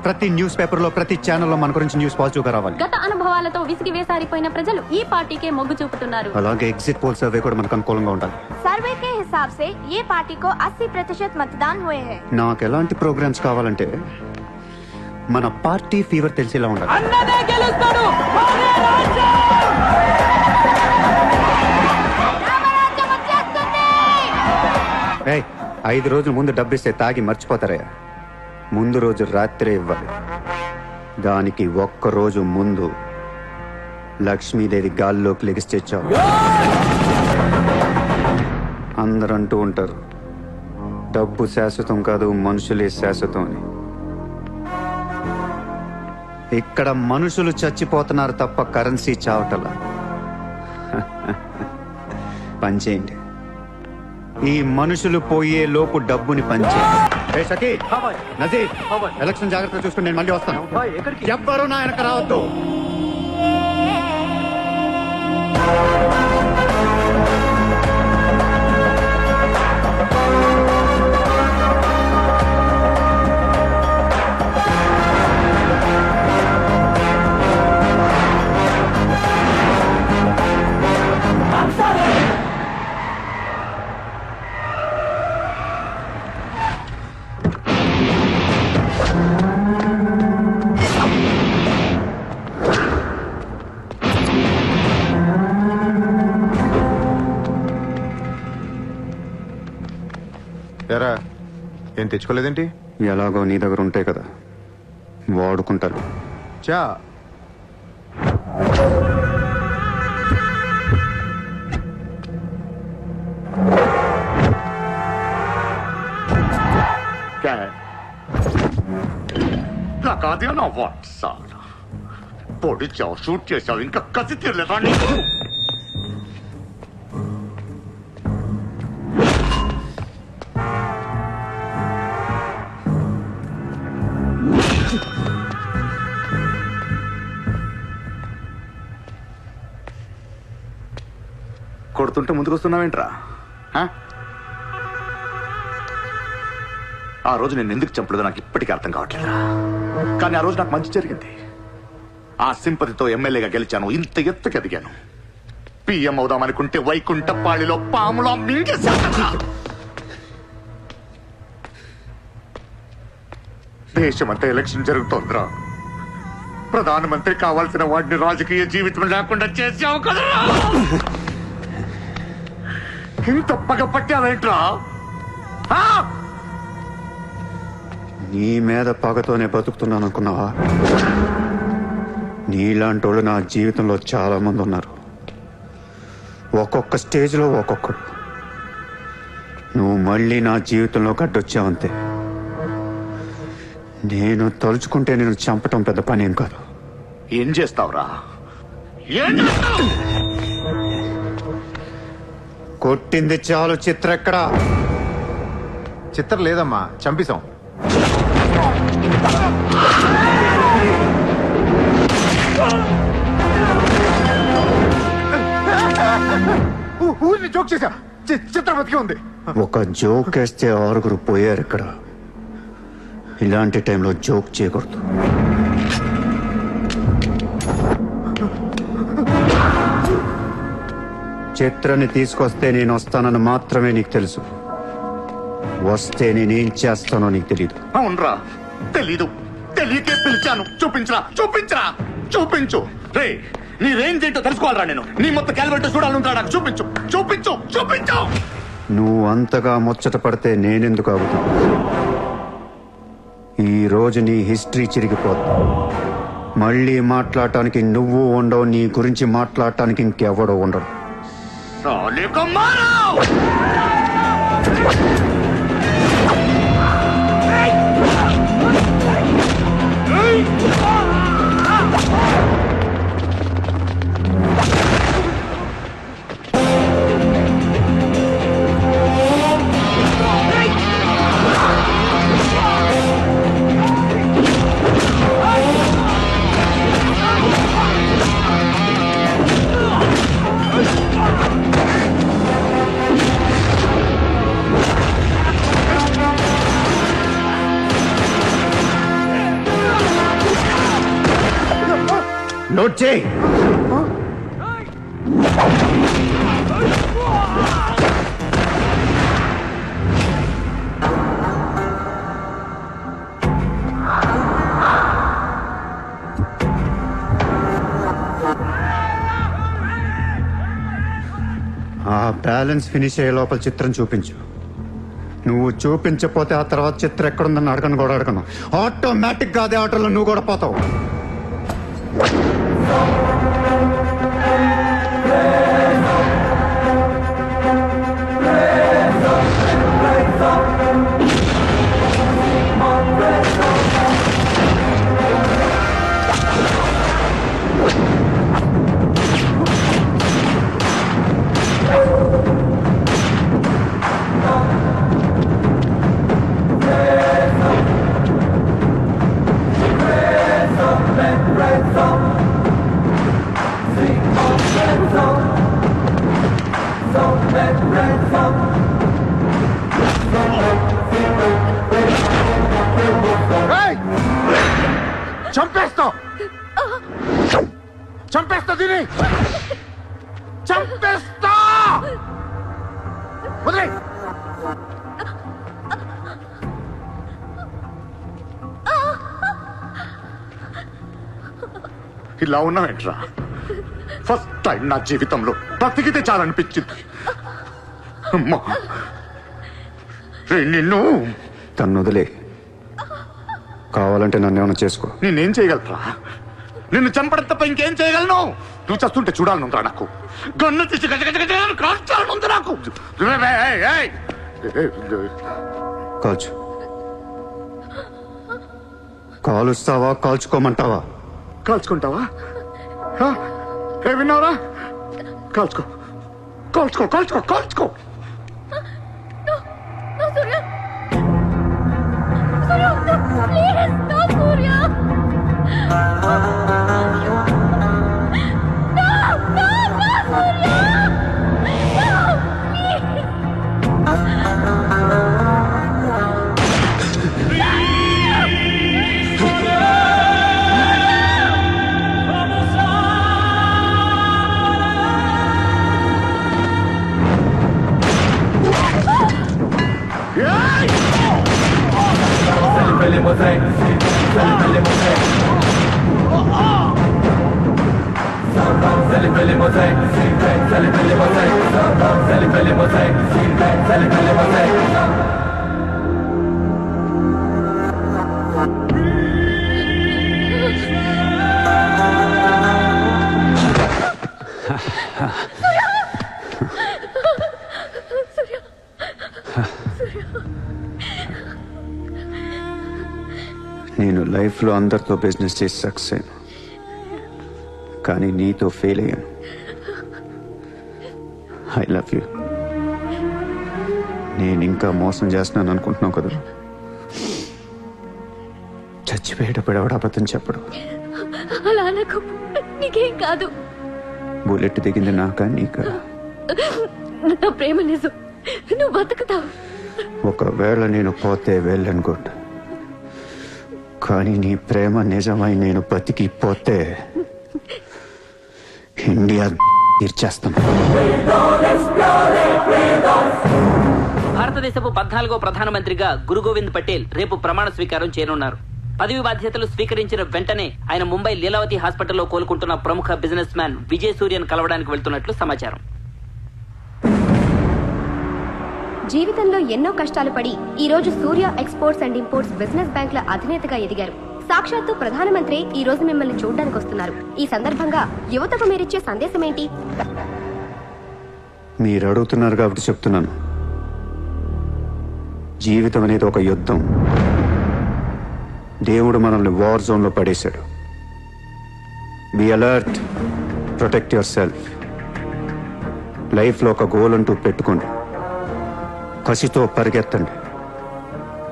ప్రతి న్యూస్ పేపర్ లో, ప్రతి ఛానల్లో మన గురించి న్యూస్ పాజిటివ్ గా రావాలి. గత అనుభవాలతో విసిగి వేసారిపోయిన ప్రజలు ఈ పార్టీకే మొగ్గు చూపుతున్నారు. అలాగే ఎగ్జిట్ పోల్ సర్వే కూడా మనకు అనుకూలంగా ఉండాలి. सर्वे के हिसाब से ये पार्टी को 80% मतदान हुए हैं. నాకు ఎలాంటి ప్రోగ్రామ్స్ కావాలంటే మన పార్టీ ఫీవర్ తెలిసేలా ఉండాలి. అన్నదే గెలుస్తాడు. అరే రాజ్యం! 5 రోజుల ముందు డబ్బిస్తే తాగి మర్చిపోతారయ్యా. ముందు రోజు రాత్రే ఇవ్వాలి. దానికి 1 రోజు ముందు లక్ష్మీదేవి గాల్లోకి లెగిస్తే చాలు. అందరూ అంటూ ఉంటారు, డబ్బు శాశ్వతం కాదు, మనుషులే శాశ్వతం అని. ఇక్కడ మనుషులు చచ్చిపోతున్నారు తప్ప కరెన్సీ చావటలా. పనిచేయండి. ఈ మనుషులు పోయే లోపు డబ్బుని పంచేయండి. నజీర్, ఎలక్షన్ జాగ్రత్తగా చూసుకుని నేను మళ్ళీ వస్తాను. ఎవ్వరూ నా వెనక రావద్దు. ఎరా, ఏం తెచ్చుకోలేదేంటి? ఎలాగో నీ దగ్గర ఉంటాయి కదా, వాడుకుంటాను. చా నాకు అదే నా వాట్ సార్. పొడిచావు, షూట్ చేసావు, ఇంకా కసి తీరలేదా నీకు? కొడుతుంటే ముందుకొస్తున్నావేంట్రా? ఆ రోజు నేను ఎందుకు చంపలేదో నాకు ఇప్పటికీ అర్థం కావట్లేదురా. కానీ ఆ రోజు నాకు మంచి జరిగింది. ఆ సింపతితో ఎమ్మెల్యేగా గెలిచాను, ఇంత ఎత్తుకి ఎదిగాను. పిఎం అవుదామనుకుంటే వైకుంఠపాళిలో పాములా మింగేశాను. దేశమంతా ఎలక్షన్ జరుగుతోందిరా. ప్రధానమంత్రి కావాల్సిన వాడిని రాజకీయ జీవితం లేకుండా చేసావు కదరా. ఇంత పగ పట్టావేంట్రా? నీ మీద పగతోనే బతుకుతున్నాను అనుకున్నావా? నీలాంటి వాళ్ళు నా జీవితంలో చాలా మంది ఉన్నారు. ఒక్కొక్క స్టేజ్లో ఒక్కొక్కడు. నువ్వు మళ్ళీ నా జీవితంలో గడ్డొచ్చావంతే. నేను తలుచుకుంటే నేను చంపటం పెద్ద పని ఏం కాదు. ఏం చేస్తావురా? కొట్టింది చాలు. చిత్ర ఎక్కడా? చిత్ర లేదమ్మా, చంపేశాం. ఊరిని జోక్ చేశా. చిత్ర బతికే ఉంది. ఒక జోక్ వేస్తే 6 పోయారు ఇక్కడ. ఇలాంటి టైంలో జోక్ చేయకూడదు. చిత్రాన్ని తీసుకొస్తే నేను వస్తానని మాత్రమే నీకు తెలుసు. వస్తే నేనేం చేస్తానో నీకు తెలీదు. అవునరా, తెలీదు. తెలియకే పిలిచాను. చూపించరా, చూపించరా, చూపించు. రే, నీ రేంజ్ ఏంటో తెలుసుకోవాలరా నేను. నీ మొత్తం క్యాలిబర్ చూడాలంటా. నాకు చూపించు, చూపించు, చూపించు. నువ్వు అంతగా ముచ్చట పడితే నేనెందుకు ఆగుతా? ఈ రోజు నీ హిస్టరీ చిరిగిపోద్ది. మళ్ళీ మాట్లాడటానికి నువ్వు ఉండవు. నీ గురించి మాట్లాడటానికి ఇంకెవడో ఉండడు. నోట్ చేయి. ఆ బ్యాలెన్స్ ఫినిష్ అయ్యే లోపల చిత్రం చూపించు. నువ్వు చూపించకపోతే ఆ తర్వాత చిత్రం ఎక్కడుందని అడగను కూడా అడగను. ఆటోమేటిక్ గా అదే ఆటోలో నువ్వు కూడా పోతావు. చంపేస్తా, చంపేస్తా, దీని చంపేస్తా. వదిలే. ఇలా ఉన్నావేంట్రా? ఫస్ట్ టైం నా జీవితంలో బ్రతికితే చాలనిపించింది. అమ్మా, నిన్ను తను వదిలే. కావాలంటే నన్ను ఏమైనా చేసుకో. నేనేం చేయగలరా? నిన్ను చంపడం తప్ప ఇంకేం చేయగలను? నువ్వు చేస్తుంటే చూడాలనుందిరా నాకు. గన్ను తీసి కాల్చాలనుంది నాకు. కాల్చు. కాలుస్తావా కాల్చుకోమంటావా? కాల్చుకుంటావా? ఏ విన్నావురా? కాల్చుకో, కాల్చుకో, కాల్చుకో, కాల్చుకో. Please, no, Surya! No, no, no, Surya! నేను లైఫ్లో అందరితో బిజినెస్ చేసి సక్సెస్ అయ్యాను, కానీ నీతో ఫెయిల్ అయ్యాను. I love you. నేను ఇంకా మోసం చేస్తున్నాను అనుకుంటున్నావు కదా? చచ్చిపోయేటప్పుడు ఎవడ అబద్ధం చెప్పడు. అలా అనకు, నీకేం కాదు. బుల్లెట్ దిగింది నాకా నీకా? నా ప్రేమ నిజం, నువ్వు బతుకుతావు. ఒకవేళ నేను పోతే వెళ్ళను గుడ్, కానీ నీ ప్రేమ నిజమై నేను బతికిపోతే ఇండియా తీర్చేస్తాను. భారతదేశపు 14వ ప్రధానమంత్రిగా గురు గోవింద్ పటేల్ రేపు ప్రమాణ స్వీకారం చేయనున్నారు. పదవి బాధ్యతలు స్వీకరించిన వెంటనే ఆయన ముంబై లీలావతి హాస్పిటల్లో కోలుకుంటున్న ప్రముఖ బిజినెస్ మ్యాన్ విజయ్ సూర్యను కలవడానికి వెళ్తున్నట్లు సమాచారం. జీవితంలో ఎన్నో కష్టాలు పడి ఈ రోజు సూర్య ఎక్స్పోర్ట్స్ అండ్ ఇంపోర్ట్స్ బిజినెస్ బ్యాంకుల అధినేతగా ఎదిగారు. సాక్షాత్తు ప్రధానమంత్రి ఈ రోజు మిమ్మల్ని చూడడానికి వస్తున్నారు. ఈ సందర్భంగా యువతకు మీరిచ్చే సందేశం ఏంటి? మీరు అడుగుతున్నారు కాబట్టి చెప్తున్నాను. జీవితం అనేది ఒక యుద్ధం. దేవుడు మనల్ని వార్ జోన్లో పడేశాడు. Be alert, protect your self. లైఫ్లో ఒక గోల్ అంటూ పెట్టుకోండి, కసితో పరిగెత్తండి.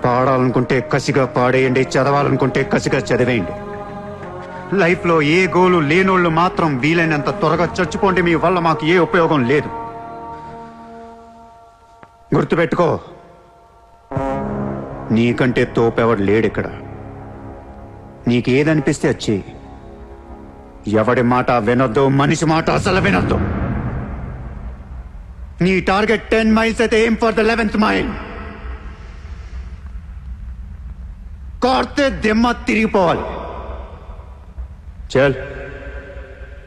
పాడాలనుకుంటే కసిగా పాడేయండి, చదవాలనుకుంటే కసిగా చదివేయండి. లైఫ్లో ఏ గోలు లేనోళ్ళు మాత్రం వీలైనంత త్వరగా చచ్చిపోండి. మీ వల్ల మాకు ఏ ఉపయోగం లేదు. గుర్తుపెట్టుకో, నీకంటే తోపెవడు లేడిక్కడ. నీకేదనిపిస్తే వచ్చి ఎవడి మాట వినొద్దు, మనిషి మాట అసలు వినొద్దు. నీ టార్గెట్ 10 మైల్స్ అయితే aim for the 11th mile. కొడితే దిమ్మ తిరిగిపోవాలి. చల్.